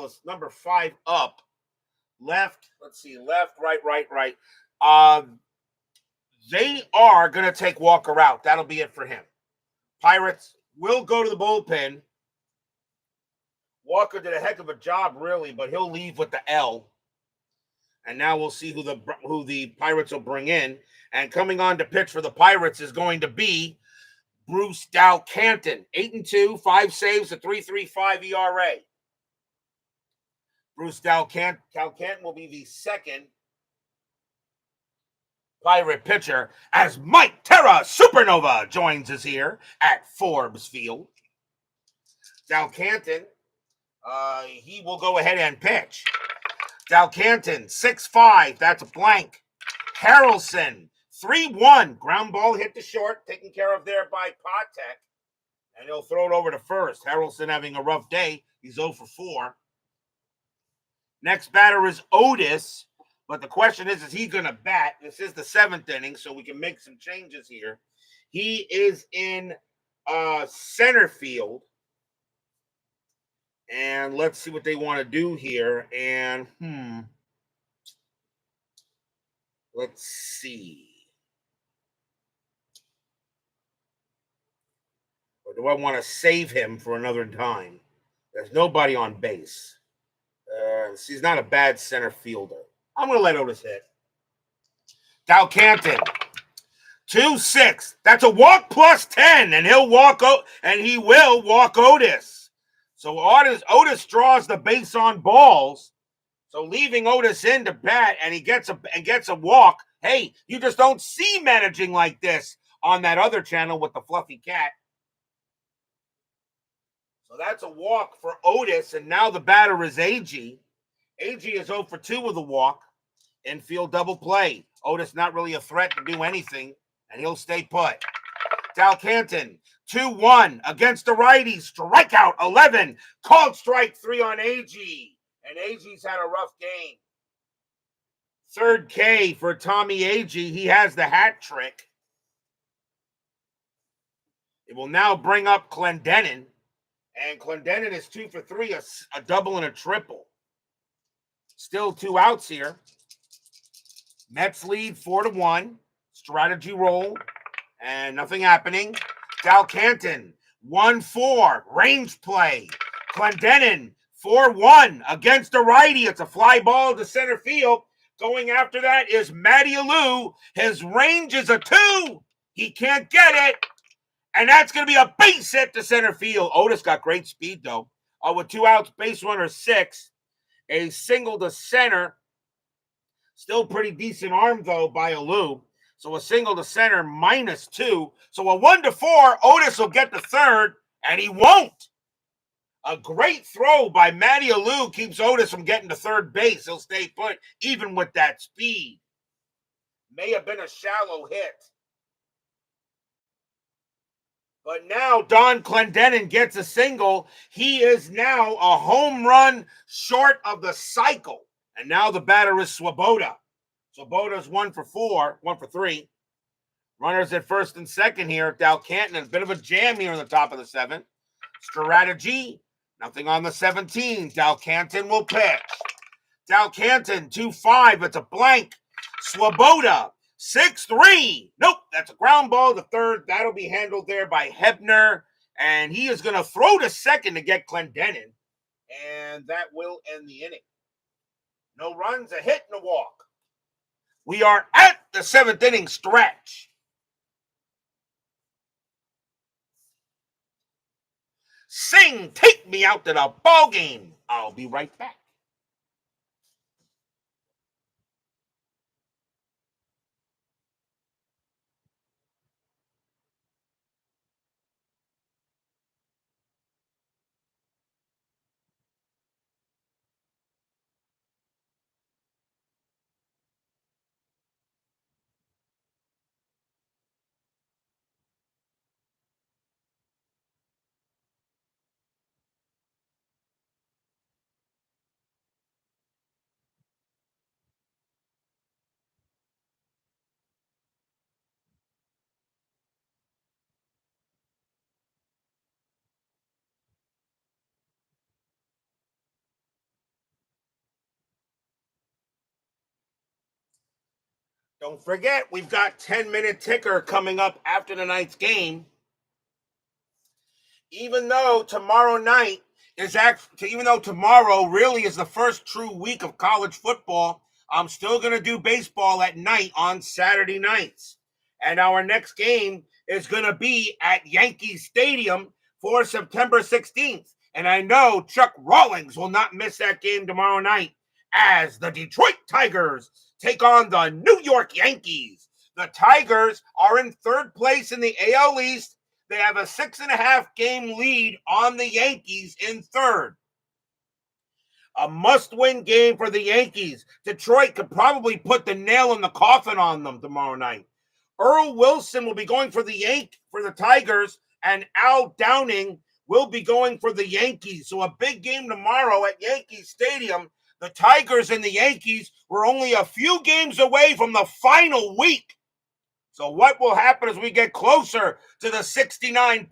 it's number 5 up. Left, let's see, left, right. They are going to take Walker out. That'll be it for him. Pirates will go to the bullpen. Walker did a heck of a job, really, but he'll leave with the L. And now we'll see who the Pirates will bring in. And coming on to pitch for the Pirates is going to be Bruce Dalcanton. 8-2, 5 saves, a 3.35 ERA. Bruce Dalcanton will be the second Pirate pitcher as Mike Terra Supernova joins us here at Forbes Field. Dalcanton, he will go ahead and pitch. Dalcanton, 6-5, that's a blank. Harrelson, 3-1, ground ball hit to short, taken care of there by Patek. And he'll throw it over to first. Harrelson having a rough day. He's 0 for 4. Next batter is Otis. But the question is he going to bat? This is the 7th inning, so we can make some changes here. He is in center field. And let's see what they want to do here. And, let's see. Or do I want to save him for another time? There's nobody on base. He's not a bad center fielder. I'm going to let Otis hit. Dalcanton, 2-6. That's a walk plus 10, and he will walk Otis. So Otis draws the base on balls. So leaving Otis in to bat, and he gets a walk. Hey, you just don't see managing like this on that other channel with the fluffy cat. So that's a walk for Otis, and now the batter is AG. AG is 0 for 2 with a walk. Infield double play. Otis not really a threat to do anything, and he'll stay put. Dalcanton, 2-1 against the righty. Strikeout 11. Called strike 3 on AG. And AG's had a rough game. Third K for Tommy AG. He has the hat trick. It will now bring up Clendenin. And Clendenin is 2 for 3, a double and a triple. Still 2 outs here. Mets lead 4-1. Strategy roll. And nothing happening. Dalcanton, 1-4. Range play. Clendenin, 4-1 against the righty. It's a fly ball to center field. Going after that is Matty Alou. His range is a 2. He can't get it. And that's going to be a base hit to center field. Otis got great speed, though. With 2 outs, base runner 6. A single to center. Still pretty decent arm, though, by Alou. So a single to center, -2. So a 1-4, Otis will get the third, and he won't. A great throw by Matty Alou keeps Otis from getting to third base. He'll stay put, even with that speed. May have been a shallow hit. But now Don Clendenin gets a single. He is now a home run short of the cycle. And now the batter is Swoboda. Swoboda's 1 for 3. Runners at first and second here. Dalcanton, a bit of a jam here in the top of the 7th. Strategy, nothing on the 17. Dalcanton will pitch. Dalcanton, 2-5. It's a blank. Swoboda, 6-3. Nope, that's a ground ball to third. That'll be handled there by Hebner. And he is going to throw to second to get Clendenin. And that will end the inning. No runs, a hit, and a walk. We are at the 7th inning stretch. Sing, take me out to the ball game. I'll be right back. Don't forget, we've got 10-minute ticker coming up after tonight's game. Even though tomorrow really is the first true week of college football, I'm still going to do baseball at night on Saturday nights. And our next game is going to be at Yankee Stadium for September 16th. And I know Chuck Rawlings will not miss that game tomorrow night as the Detroit Tigers take on the New York Yankees. The Tigers are in third place in the AL East. They have a 6.5 game lead on the Yankees in third. A must-win game for the Yankees. Detroit could probably put the nail in the coffin on them tomorrow night. Earl Wilson will be going for the Tigers, and Al Downing will be going for the Yankees. So a big game tomorrow at Yankee Stadium. The Tigers and the Yankees were only a few games away from the final week. So what will happen as we get closer to the 69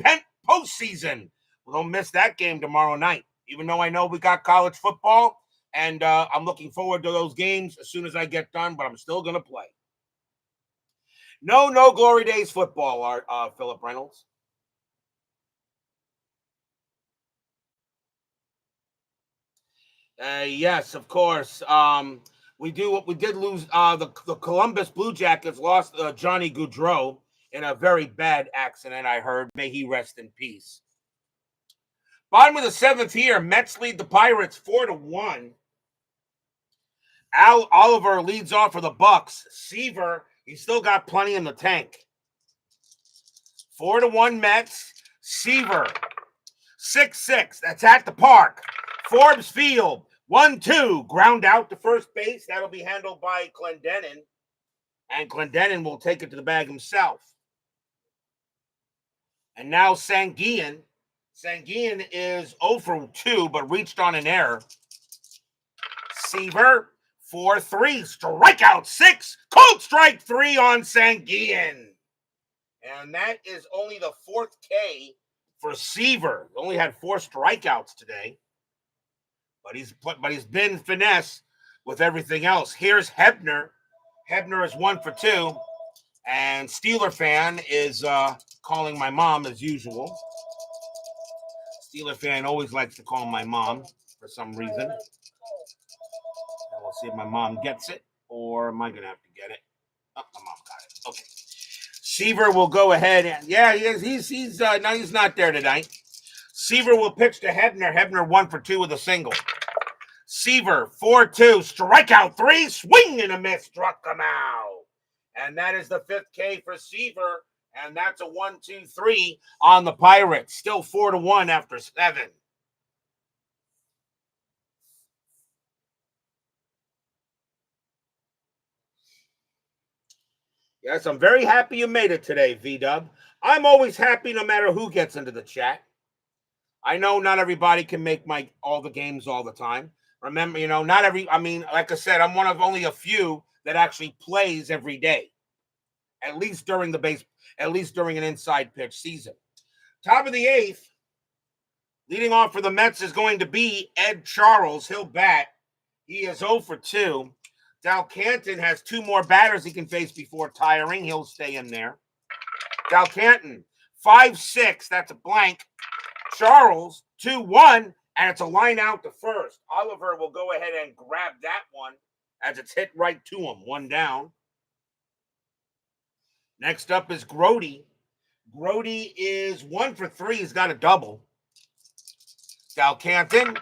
postseason? Well, don't miss that game tomorrow night. Even though I know we got college football, and I'm looking forward to those games as soon as I get done, but I'm still going to play. No Glory Days football, Philip Reynolds. Yes, of course. We did lose. The Columbus Blue Jackets lost Johnny Gaudreau in a very bad accident. I heard. May he rest in peace. Bottom of the seventh here, Mets lead the Pirates 4-1. Al Oliver leads off for the Bucks. Seaver, he's still got plenty in the tank. 4-1 Mets. Seaver, 6-6. That's at the park. Forbes Field, 1-2. Ground out to first base. That'll be handled by Clendenin. And Clendenin will take it to the bag himself. And now Sanguian. Sanguian is 0 for 2, but reached on an error. Seaver, 4-3. Strikeout 6. Cold strike 3 on Sanguian. And that is only the 4th K for Seaver. Only had 4 strikeouts today. But he's been finesse with everything else. Here's Hebner. Hebner is 1 for 2. And Steeler fan is calling my mom as usual. Steeler fan always likes to call my mom for some reason. And we'll see if my mom gets it, or am I going to have to get it? Oh, my mom got it. Okay. Seaver will go ahead and he's not there tonight. Seaver will pitch to Hebner. Hebner 1 for 2 with a single. Seaver 4-2, strikeout 3, swing and a miss, struck him out. And that is the 5th K for Seaver, and that's a 1-2-3 on the Pirates. Still 4-1 after 7. Yes, I'm very happy you made it today, V-Dub. I'm always happy no matter who gets into the chat. I know not everybody can make all the games all the time. Remember, like I said, I'm one of only a few that actually plays every day. At least during an inside pitch season. Top of the 8th, leading off for the Mets is going to be Ed Charles. He'll bat. He is 0 for 2. Dal Canton has 2 more batters he can face before tiring. He'll stay in there. Dal Canton, 5-6. That's a blank. Charles, 2-1, and it's a line out to first. Oliver will go ahead and grab that one as it's hit right to him. 1 down. Next up is Grody. Grody is 1 for 3. He's got a double. Dal Canton,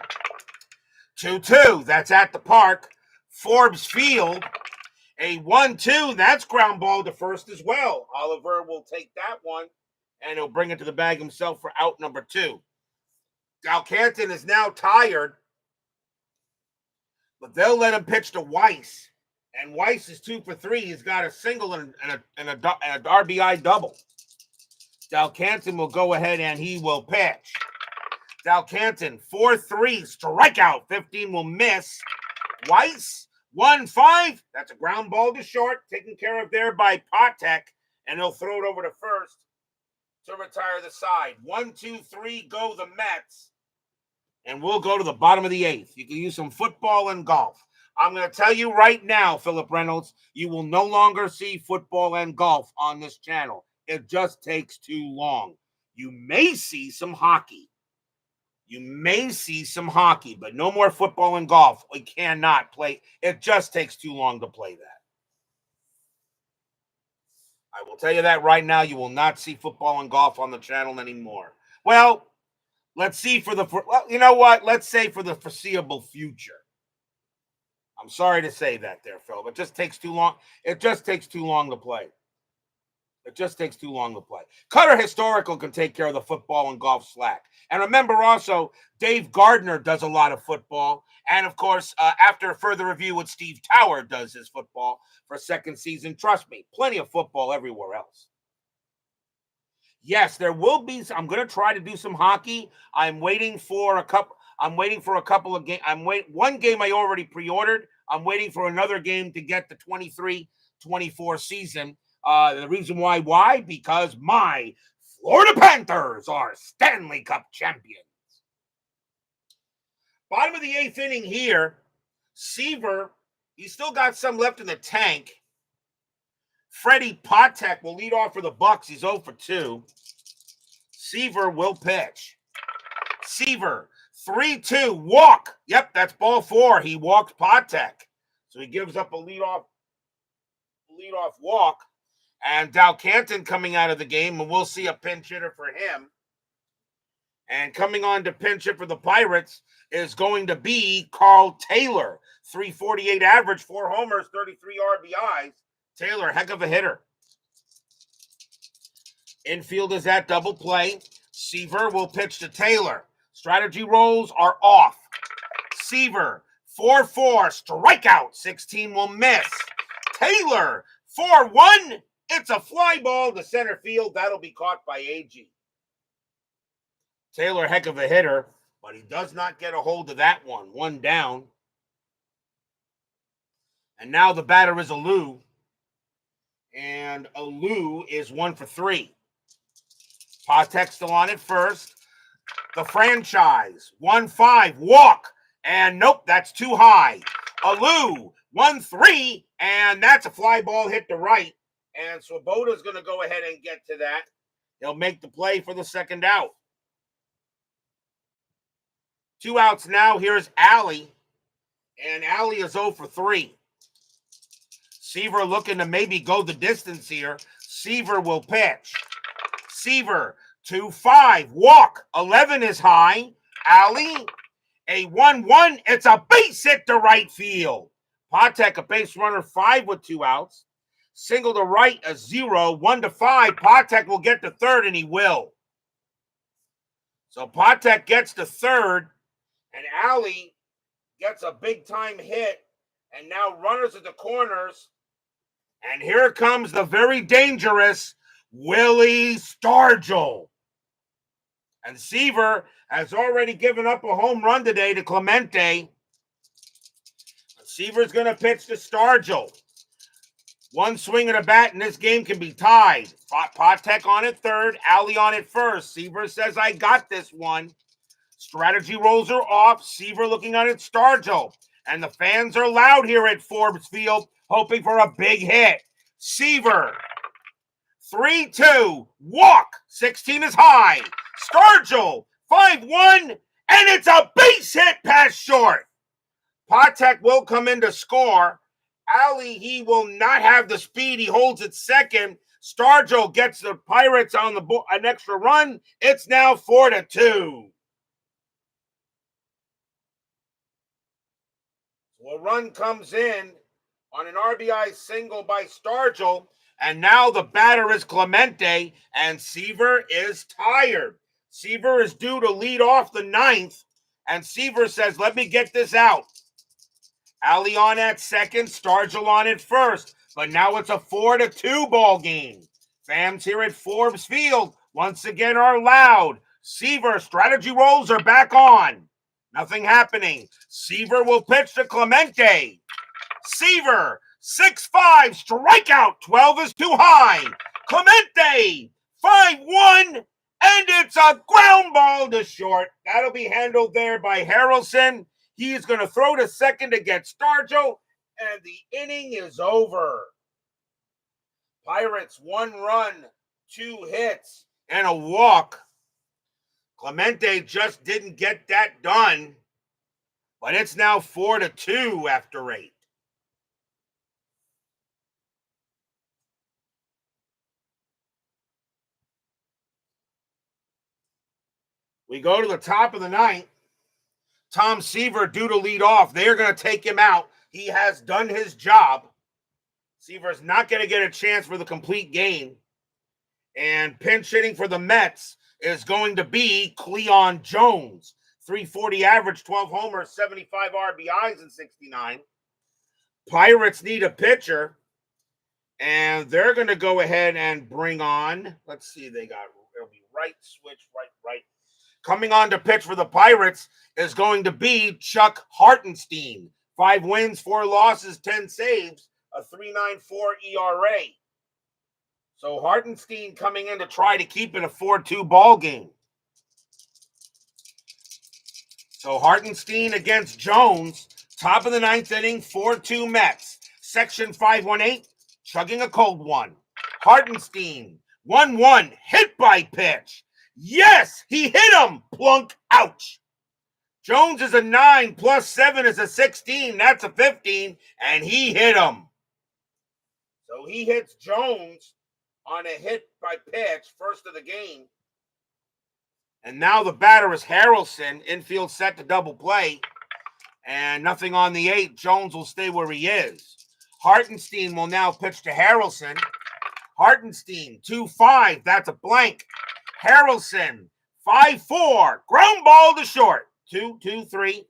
2-2. That's at the park. Forbes Field, a 1-2. That's ground ball to first as well. Oliver will take that one, and he'll bring it to the bag himself for out number 2. Dal Canton is now tired, but they'll let him pitch to Weiss. And Weiss is 2 for 3. He's got a single and a RBI double. Dal Canton will go ahead and he will pitch. Dal Canton, 4-3, strikeout. 15 will miss. Weiss, 1-5. That's a ground ball to short, taken care of there by Patek, and he'll throw it over to first to retire the side. 1-2-3, go the Mets. And we'll go to the bottom of the 8th. You can use some football and golf. I'm going to tell you right now, Philip Reynolds, you will no longer see football and golf on this channel. It just takes too long. You may see some hockey. But no more football and golf. We cannot play. It just takes too long to play that. I will tell you that right now. You will not see football and golf on the channel anymore. Well, let's see you know what? Let's say for the foreseeable future. I'm sorry to say that there, Phil. It just takes too long. It just takes too long to play. Cutter Historical can take care of the football and golf slack. And remember also, Dave Gardner does a lot of football. And of course, after further review with Steve Tower does his football for 2nd season. Trust me, plenty of football everywhere else. Yes, there will be. I'm going to try to do some hockey. I'm waiting for I'm waiting for a couple of games. One game I already pre-ordered. I'm waiting for another game to get the 23-24 season. The reason why? Because my Florida Panthers are Stanley Cup champions. Bottom of the 8th inning here. Seaver, he's still got some left in the tank. Freddie Patek will lead off for the Bucks. He's 0 for 2. Seaver will pitch. Seaver, 3-2, walk. Yep, that's ball 4. He walks Patek. So he gives up a leadoff walk. And Dalcanton coming out of the game, and we'll see a pinch hitter for him. And coming on to pinch hit for the Pirates is going to be Carl Taylor. 348 average, 4 homers, 33 RBIs. Taylor, heck of a hitter. Infield is at double play. Seaver will pitch to Taylor. Strategy rolls are off. Seaver, 4-4, strikeout. 16 will miss. Taylor, 4-1. It's a fly ball to center field. That'll be caught by AG. Taylor, heck of a hitter, but he does not get a hold of that one. 1 down. And now the batter is Alou. And Alou is 1 for 3. Patek still on it first. The franchise, 1-5, walk. And nope, that's too high. Alou, 1-3, and that's a fly ball hit to right. And Swoboda's going to go ahead and get to that. He'll make the play for the second out. 2 outs now. Here's Alley. And Alley is 0 for 3. Seaver looking to maybe go the distance here. Seaver will pitch. Seaver, 2-5, walk. 11 is high. Alley, a 1-1. It's a base hit to right field. Patek, a base runner, 5 with 2 outs. Single to right, a 0. 1-5. Patek will get to third, and he will. So Patek gets to third, and Alley gets a big-time hit. And now runners at the corners. And here comes the very dangerous Willie Stargell. And Seaver has already given up a home run today to Clemente. Seaver's going to pitch to Stargell. 1 swing of the bat, and this game can be tied. Patek on it third, Alley on it first. Seaver says, I got this one. Strategy rolls are off. Seaver looking on it, Stargell. And the fans are loud here at Forbes Field, hoping for a big hit. Seaver, 3-2, walk. 16 is high. Stargell, 5-1, and it's a base hit past short. Patek will come in to score. Alley, he will not have the speed. He holds it second. Stargell gets the Pirates on the board, an extra run. It's now 4-2. A run comes in on an RBI single by Stargell, and now the batter is Clemente, and Seaver is tired. Seaver is due to lead off the 9th, and Seaver says, let me get this out. Alley on at second, Stargell on at first, but now it's a 4-2 ball game. Fans here at Forbes Field once again are loud. Seaver, strategy rolls are back on. Nothing happening. Seaver will pitch to Clemente. Seaver, 6-5, strikeout. 12 is too high. Clemente, 5-1, and it's a ground ball to short. That'll be handled there by Harrelson. He's going to throw to second to get Stargell, and the inning is over. Pirates 1 run, 2 hits, and a walk. Clemente just didn't get that done, but it's now 4-2 after 8. We go to the top of the 9th. Tom Seaver due to lead off. They're going to take him out. He has done his job. Seaver's not going to get a chance for the complete game. And pinch hitting for the Mets is going to be Cleon Jones. 340 average, 12 homers, 75 RBIs in 69. Pirates need a pitcher. And they're going to go ahead and bring on, let's see, it'll be right switch, right. Coming on to pitch for the Pirates is going to be Chuck Hartenstein. 5 wins, 4 losses, 10 saves, a 3.94 ERA. So Hartenstein coming in to try to keep it a 4-2 ball game. So Hartenstein against Jones, top of the 9th inning, 4-2 Mets. Section 518, chugging a cold one. Hartenstein, 1-1, hit by pitch. Yes, he hit him. Plunk, ouch. Jones is a 9, plus 7 is a 16. That's a 15, and he hit him. So he hits Jones on a hit by pitch, first of the game. And now the batter is Harrelson, infield set to double play. And nothing on the 8. Jones will stay where he is. Hartenstein will now pitch to Harrelson. Hartenstein, 2-5. That's a blank. Harrelson, 5-4. Ground ball to short. 2-2-3.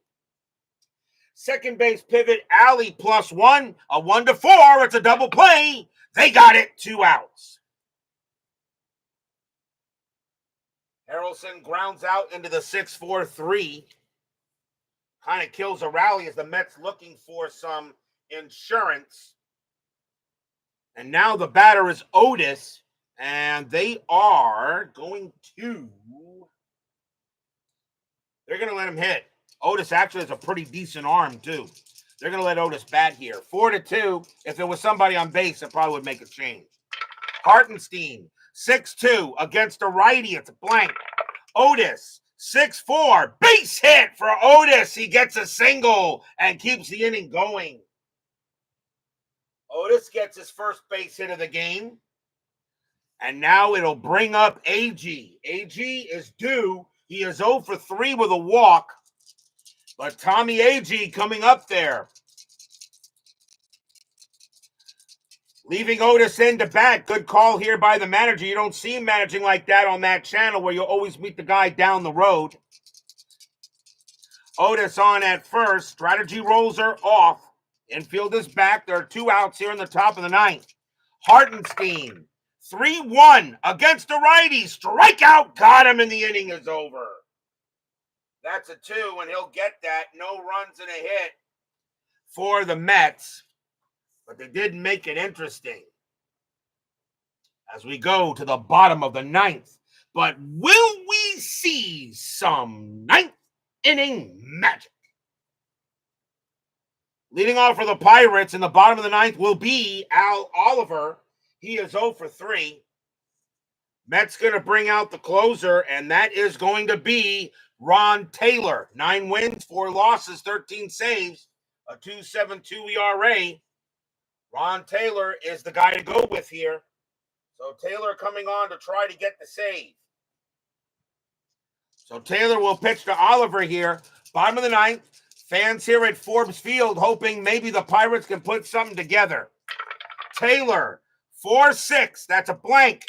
Second base pivot, Alley +1. A 1-4. It's a double play. They got it. 2 outs. Harrelson grounds out into the 6-4-3. Kind of kills a rally as the Mets looking for some insurance. And now the batter is Otis, and they are going to... They're going to let him hit. Otis actually has a pretty decent arm, too. They're going to let Otis bat here. 4-2. If it was somebody on base, it probably would make a change. Hartenstein, 6-2 against a righty. It's a blank. Otis, 6-4. Base hit for Otis. He gets a single and keeps the inning going. Otis gets his first base hit of the game. And now it'll bring up AG. AG is due. He is 0-for-3 with a walk. But Tommy AG coming up there. Leaving Otis in to bat. Good call here by the manager. You don't see him managing like that on that channel where you'll always meet the guy down the road. Otis on at first. Strategy rolls are off. Infield is back. There are 2 outs here in the top of the 9th. Hartenstein, 3-1 against a righty. Strikeout. Got him, and the inning is over. That's a 2, and he'll get that. No runs and a hit for the Mets. But they did make it interesting as we go to the bottom of the 9th. But will we see some 9th inning magic? Leading off for the Pirates in the bottom of the 9th will be Al Oliver. He is 0-for-3. Mets going to bring out the closer, and that is going to be Ron Taylor. 9 wins, 4 losses, 13 saves, a 2.72 ERA. Ron Taylor is the guy to go with here. So Taylor coming on to try to get the save. So Taylor will pitch to Oliver here. Bottom of the 9th. Fans here at Forbes Field hoping maybe the Pirates can put something together. Taylor, 4-6. That's a blank.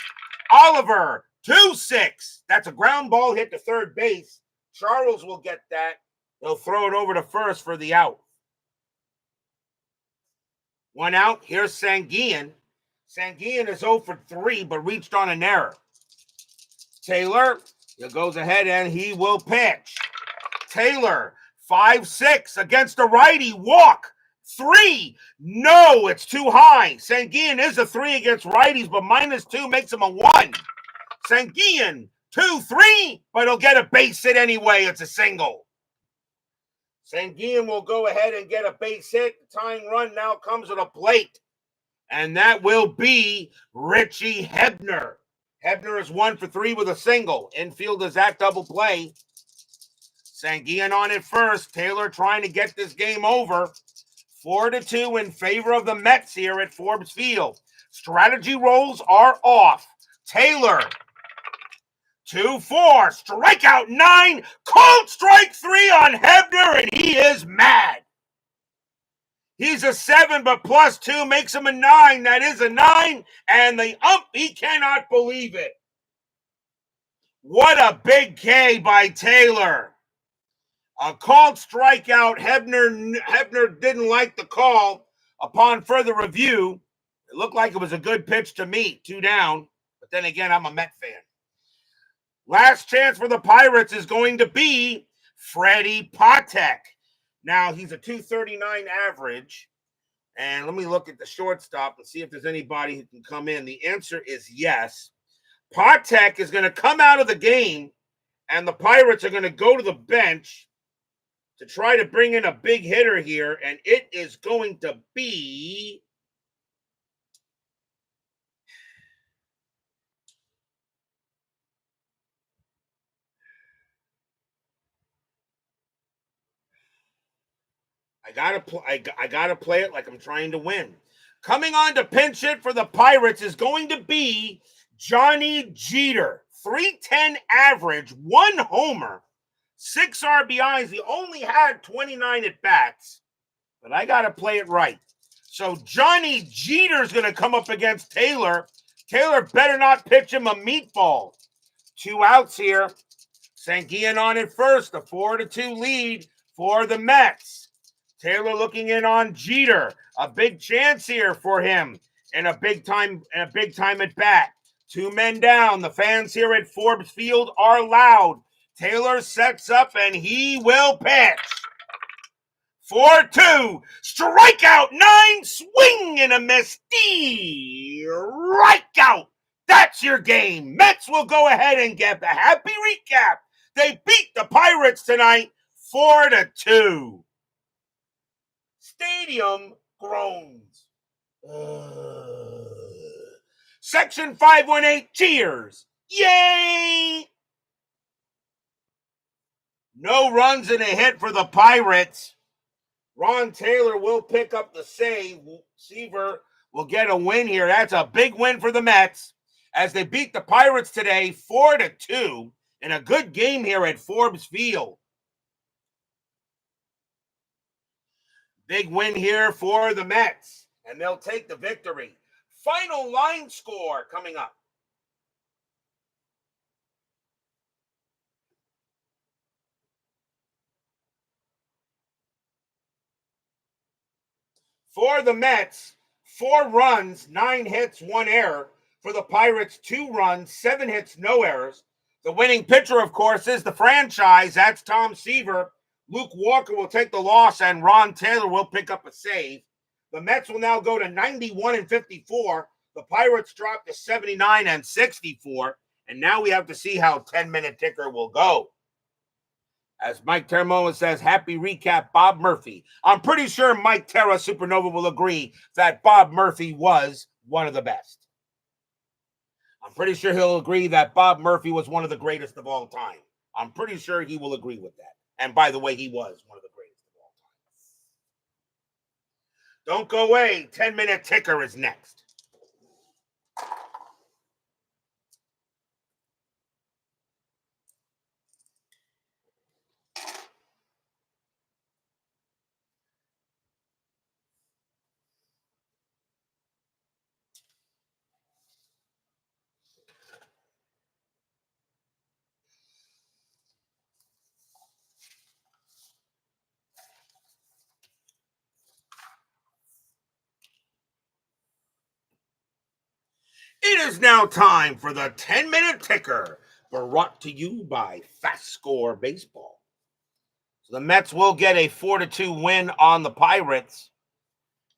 Oliver, 2-6. That's a ground ball hit to third base. Charles will get that. He'll throw it over to first for the out. 1 out. Here's Sanguillen. Sanguillen is 0-for-3, but reached on an error. Taylor, he goes ahead and he will pitch. Taylor, 5-6 against a righty. Walk. 3. No, it's too high. Sanguillen is a 3 against righties, but -2 makes him a 1. Sanguillen, 2-3, but he'll get a base hit anyway. It's a single. Sanguillen will go ahead and get a base hit. The tying run now comes at a plate. And that will be Richie Hebner. Hebner is 1-for-3 with a single. Infield is at double play. Sanguillen on it first. Taylor trying to get this game over. 4-2 in favor of the Mets here at Forbes Field. Strategy rolls are off. Taylor, 2-4, strikeout 9, cold strike 3 on Hebner, and he is mad. He's a 7, but +2 makes him a 9. That is a 9, and the he cannot believe it. What a big K by Taylor. A called strikeout. Hebner didn't like the call. Upon further review, it looked like it was a good pitch to me. 2 down, but then again, I'm a Met fan. Last chance for the Pirates is going to be Freddie Patek. Now, he's a 239 average. And let me look at the shortstop and see if there's anybody who can come in. The answer is yes. Patek is going to come out of the game, and the Pirates are going to go to the bench to try to bring in a big hitter here, and it is going to be I gotta play it like I'm trying to win. Coming on to pinch hit for the Pirates is going to be Johnny Jeter. 310 average, 1 homer, 6 RBIs. He only had 29 at bats, but I gotta play it right. So Johnny Jeter's gonna come up against Taylor. Taylor better not pitch him a meatball. 2 outs here. Sanguian on it first. A 4-2 lead for the Mets. Taylor looking in on Jeter. A big chance here for him. And a big time at bat. 2 men down. The fans here at Forbes Field are loud. Taylor sets up and he will pitch. 4-2. Strikeout 9. Swing and a miss. Strikeout. That's your game. Mets will go ahead and get the happy recap. They beat the Pirates tonight 4-2. Stadium groans. Section 518 cheers. Yay! No runs and a hit for the Pirates. Ron Taylor will pick up the save. Seaver will get a win here. That's a big win for the Mets as they beat the Pirates today 4-2 in a good game here at Forbes Field. Big win here for the Mets, and they'll take the victory. Final line score coming up. For the Mets, 4 runs, 9 hits, 1 error. For the Pirates, 2 runs, 7 hits, no errors. The winning pitcher, of course, is the franchise. That's Tom Seaver. Luke Walker will take the loss, and Ron Taylor will pick up a save. The Mets will now go to 91-54. The Pirates drop to 79-64. And now we have to see how 10-minute ticker will go. As Mike Terramona says, happy recap, Bob Murphy. I'm pretty sure Mike Terra Supernova will agree that Bob Murphy was one of the best. I'm pretty sure he'll agree that Bob Murphy was one of the greatest of all time. I'm pretty sure he will agree with that. And by the way, he was one of the greatest of all time. Don't go away. 10-minute ticker is next. It is now time for the 10-minute ticker, brought to you by FastScore Baseball. So the Mets will get a 4-2 win on the Pirates.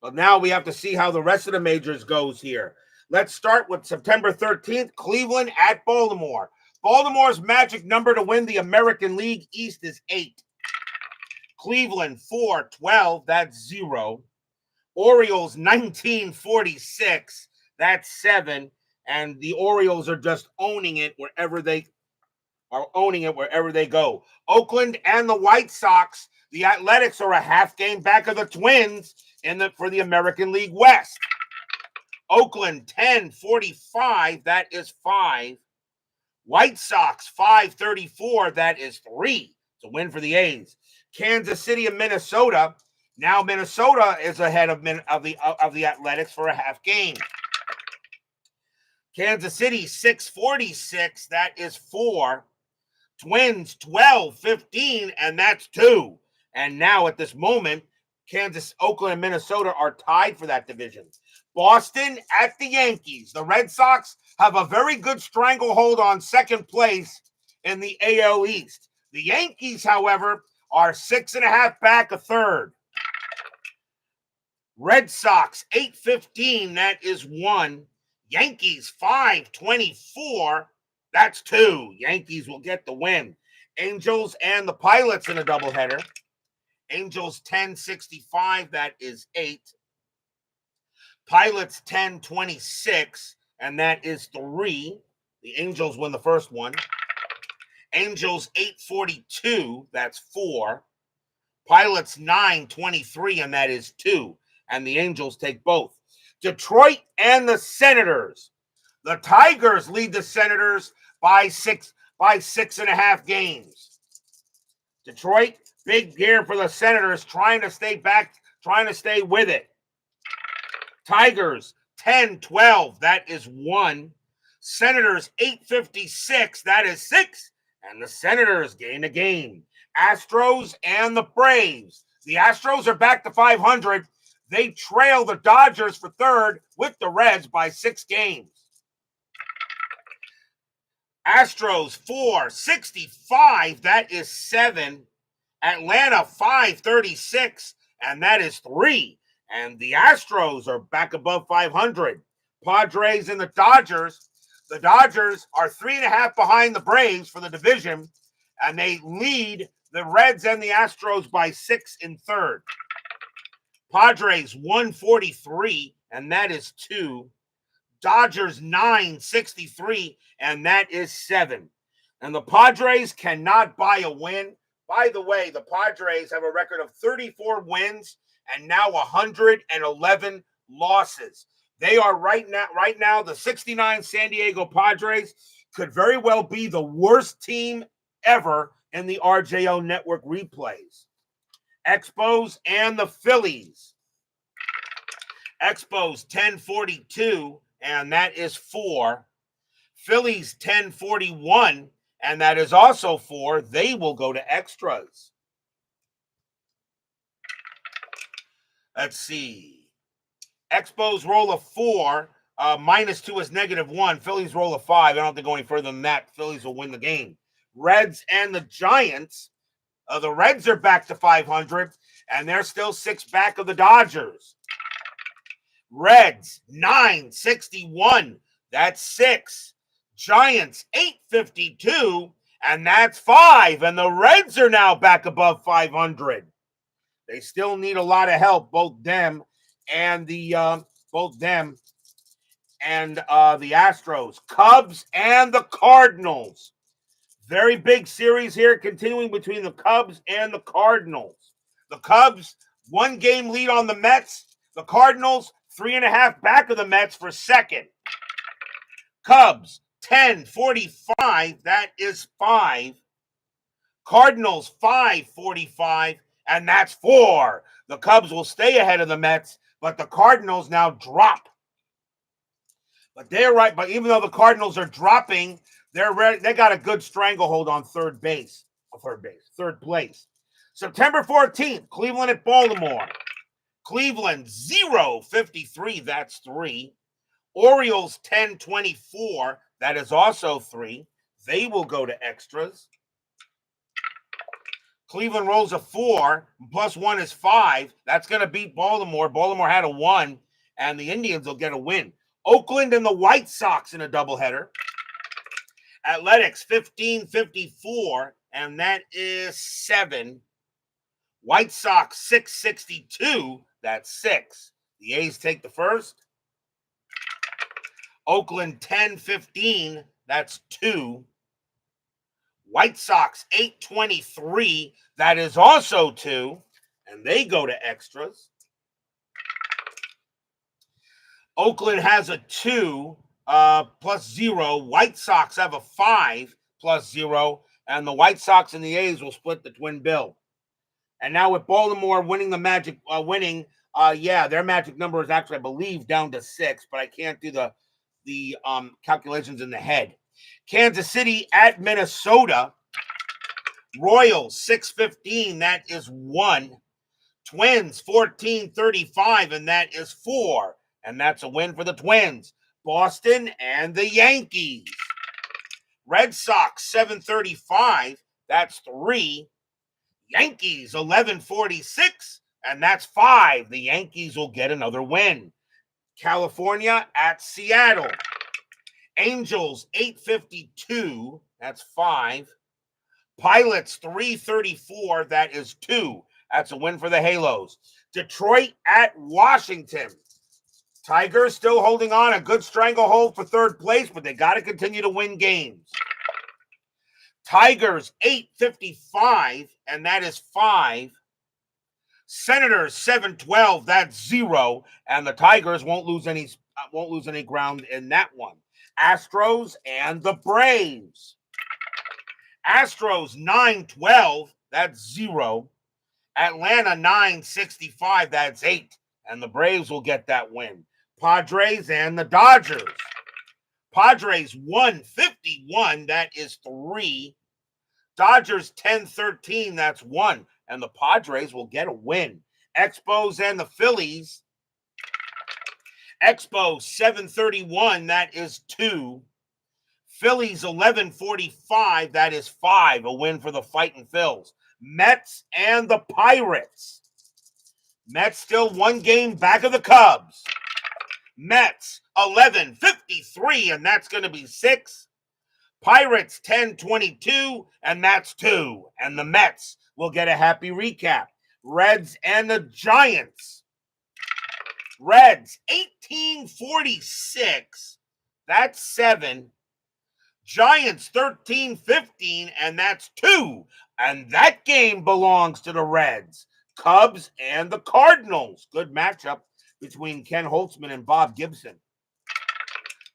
But now we have to see how the rest of the majors goes here. Let's start with September 13th, Cleveland at Baltimore. Baltimore's magic number to win the American League East is 8. Cleveland 4-12, that's 0. Orioles 19-46, that's 7. And the Orioles are just owning it wherever they go. Oakland and the White Sox, the Athletics are a half game back of the Twins for the American League West. Oakland 10-45, that is 5. White Sox 5-34, that is 3. It's a win for the A's. Kansas City and Minnesota. Now Minnesota is ahead of the Athletics for a half game. Kansas City 6-46, that is 4. Twins 12-15, and that's 2. And now at this moment, Oakland, and Minnesota are tied for that division. Boston at the Yankees. The Red Sox have a very good stranglehold on second place, in the AL East. The Yankees, however, are 6.5 back a third. Red Sox, 8-15, that is 1. Yankees, 5-24, that's 2. Yankees will get the win. Angels and the Pilots in a doubleheader. Angels, 10-65, that is 8. Pilots, 10-26, and that is 3. The Angels win the first one. Angels, 8-42, that's 4. Pilots, 9-23, and that is 2. And the Angels take both. Detroit and the Senators. The Tigers lead the Senators by 6.5 games. Detroit, big gear for the Senators, trying to stay back, trying to stay with it. Tigers, 10-12, that is 1. Senators, 8-56, that is 6. And the Senators gain a game. Astros and the Braves. The Astros are back to 500. They trail the Dodgers for third with the Reds by 6 games. Astros 4-65, that is 7. Atlanta 5-36, and that is 3. And the Astros are back above 500. Padres and the Dodgers. The Dodgers are 3.5 behind the Braves for the division, and they lead the Reds and the Astros by 6 in third. Padres 143, and that is 2. Dodgers 963, and that is 7. And the Padres cannot buy a win. By the way, the Padres have a record of 34 wins and now 111 losses. They are right now, the 69 San Diego Padres could very well be the worst team ever in the RJO Network replays. Expos and the Phillies. Expos 1042, and that is 4. Phillies 1041, and that is also 4. They will go to extras. Let's see. Expos roll a 4. -2 is -1. Phillies roll a 5. I don't have to go any further than that. Phillies will win the game. Reds and the Giants. The Reds are back to 500, and they're still 6 back of the Dodgers. Reds, 961, that's 6. Giants, 852, and that's 5. And the Reds are now back above 500. They still need a lot of help, both them and the Astros. Cubs and the Cardinals. Very big series here, continuing between the Cubs and the Cardinals. The Cubs, 1-game lead on the Mets. The Cardinals, 3.5 back of the Mets for second. Cubs, 1045, that is 5. Cardinals, 545, and that's 4. The Cubs will stay ahead of the Mets, but the Cardinals now drop. But they're right. But even though the Cardinals are dropping, they got a good stranglehold on third place. September 14th, Cleveland at Baltimore. Cleveland 0-53, that's 3. Orioles 10-24, that is also 3. They will go to extras. Cleveland rolls a 4, +1 is 5. That's going to beat Baltimore. Baltimore had a 1, and the Indians will get a win. Oakland and the White Sox in a doubleheader. Athletics 15-54, and that is 7. White Sox 662, that's 6. The A's take the first. Oakland 10-15, that's 2. White Sox 8-23, that is also 2. And they go to extras. Oakland has a 2 +0. White Sox have a 5 +0. And the White Sox and the A's will split the twin bill. And now with Baltimore winning their magic number is actually, I believe, down to 6, but I can't do the calculations in the head. Kansas City at Minnesota. Royals 615, that is 1. Twins 14-35, and that is 4. And that's a win for the Twins. Boston and the Yankees. Red Sox 735, that's 3. Yankees 1146, and that's 5. The Yankees will get another win. California at Seattle. Angels 852, that's 5. Pilots 334, that is 2. That's a win for the Halos. Detroit at Washington. Tigers still holding on, a good stranglehold for third place, but they got to continue to win games. Tigers 855, and that is 5. Senators 712, that's 0, and the Tigers won't lose any ground in that one. Astros and the Braves. Astros 912, that's 0. Atlanta 965, that's 8, and the Braves will get that win. Padres and the Dodgers. Padres 151, that is 3. Dodgers 1013, that's 1, and the Padres will get a win. Expos and the Phillies. Expos 731, that is 2. Phillies 1145, that is 5, a win for the Fightin' Phils. Mets and the Pirates. Mets still 1 game back of the Cubs. Mets 1153, and that's going to be 6. Pirates 1022, and that's 2. And the Mets will get a happy recap. Reds and the Giants. Reds 1846, that's 7. Giants 13-15, and that's 2. And that game belongs to the Reds. Cubs and the Cardinals. Good matchup between Ken Holtzman and Bob Gibson.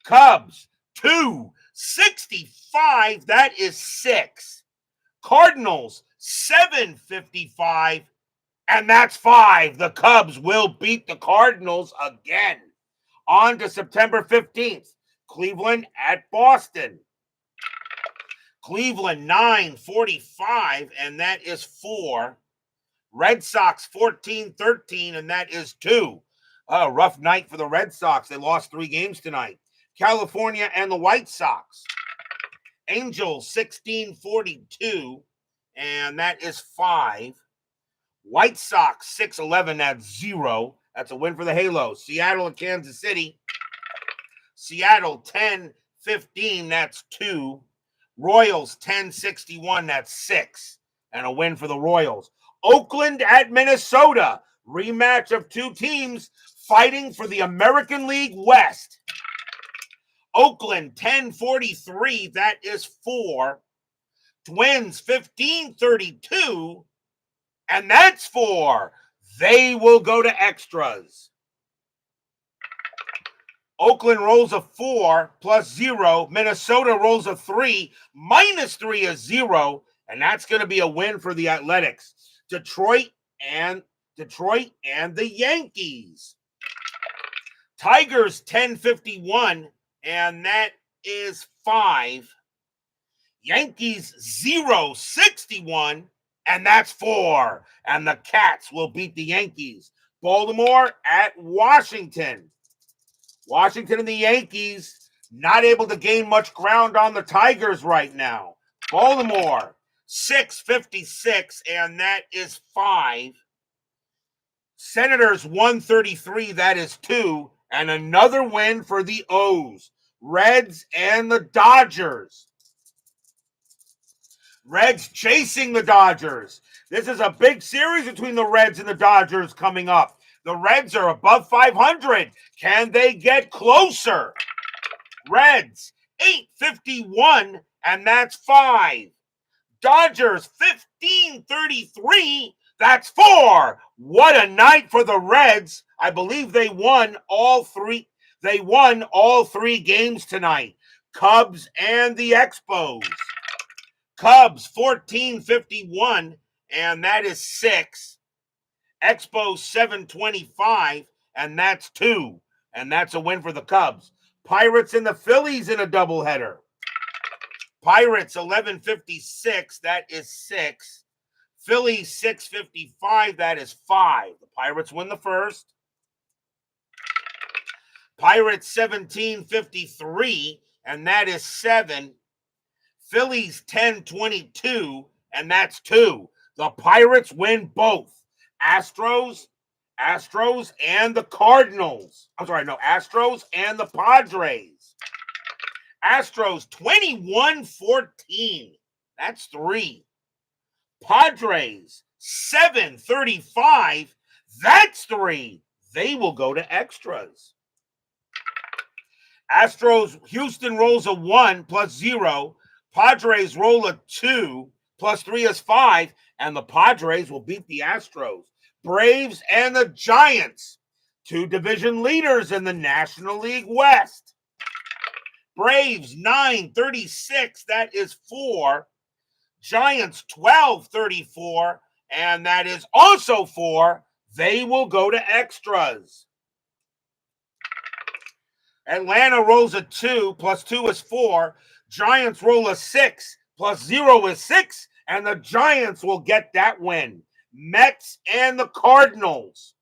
Cubs 265, that is 6. Cardinals 755, and that's 5. The Cubs will beat the Cardinals again. On to September 15th. Cleveland at Boston. Cleveland 945, and that is 4. Red Sox 14-13, and that is 2. A rough night for the Red Sox. They lost 3 games tonight. California and the White Sox. Angels 1642, and that is 5. White Sox 611, that's 0. That's a win for the Halos. Seattle and Kansas City. Seattle 10-15, that's 2. Royals 1061, that's 6. And a win for the Royals. Oakland at Minnesota. Rematch of 2 teams fighting for the American League West. Oakland 1043, that is 4. Twins 1532, and that's 4. They will go to extras. Oakland rolls a 4 plus 0. Minnesota rolls a 3. Minus 3 is 0. And that's going to be a win for the Athletics. Detroit and the Yankees. Tigers 1051, and that is 5. Yankees 061, and that's 4. And the Cats will beat the Yankees. Baltimore at Washington. Washington and the Yankees not able to gain much ground on the Tigers right now. Baltimore 656, and that is 5. Senators 133, that is 2. And another win for the O's. Reds and the Dodgers. Reds chasing the Dodgers. This is a big series between the Reds and the Dodgers coming up. The Reds are above 500. Can they get closer? Reds 851, and that's 5. Dodgers 1533, that's 4. What a night for the Reds. I believe they won all 3. They won all 3 games tonight. Cubs and the Expos. Cubs 1451, and that is 6. Expos 725, and that's 2. And that's a win for the Cubs. Pirates and the Phillies in a doubleheader. Pirates 1156, that is 6. Phillies 655, that is 5. The Pirates win the first. Pirates 1753, and that is 7. Phillies 10-22, and that's 2. The Pirates win both. Astros and the Cardinals. I'm sorry, no, Astros and the Padres. Astros 21-14. That's 3. Padres 7-35. That's 3. They will go to extras. Astros, Houston rolls a 1 plus 0. Padres roll a 2 plus 3 is 5. And the Padres will beat the Astros. Braves and the Giants, 2 division leaders in the National League West. Braves 9-36, that is 4. Giants 12-34, and that is also 4. They will go to extras. Atlanta rolls a 2 plus 2 is 4. Giants roll a 6 plus 0 is 6, and the Giants will get that win. Mets and the Cardinals.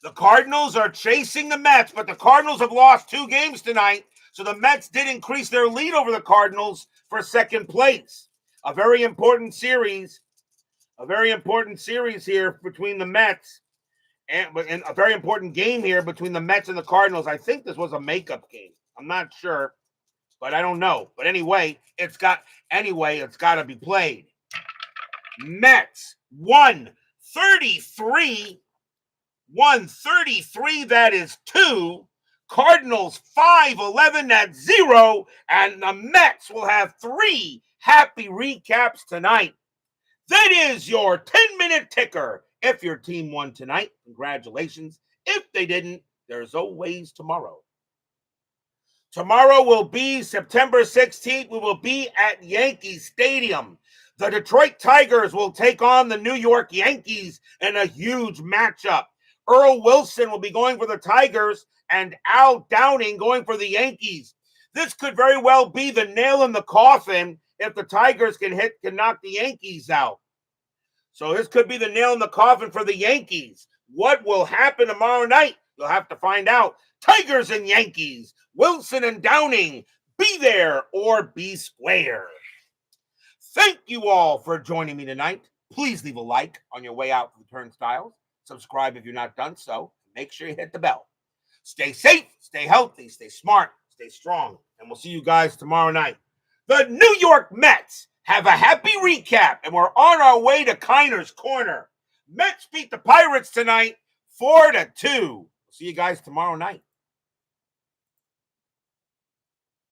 The Cardinals are chasing the Mets, but the Cardinals have lost 2 games tonight, so the Mets did increase their lead over the Cardinals for second place. A very important series here between the Mets, and a very important game here between the Mets and the Cardinals. I think this was a makeup game. I'm not sure, but I don't know. But anyway, it's got to be played. Mets 133, that is 2. Cardinals 5-11, that's 0. And the Mets will have 3 happy recaps tonight. That is your 10-minute ticker. If your team won tonight, congratulations. If they didn't, there's always tomorrow. Tomorrow will be September 16th. We will be at Yankee Stadium. The Detroit Tigers will take on the New York Yankees in a huge matchup. Earl Wilson will be going for the Tigers and Al Downing going for the Yankees. This could very well be the nail in the coffin if the Tigers can knock the Yankees out. So this could be the nail in the coffin for the Yankees. What will happen tomorrow night? You'll have to find out. Tigers and Yankees, Wilson and Downing, be there or be square. Thank you all for joining me tonight. Please leave a like on your way out from the turnstiles. Subscribe if you're not done so. Make sure you hit the bell. Stay safe, stay healthy, stay smart, stay strong, and we'll see you guys tomorrow night. The New York Mets have a happy recap, and we're on our way to Kiner's Corner. Mets beat the Pirates tonight 4-2. See you guys tomorrow night.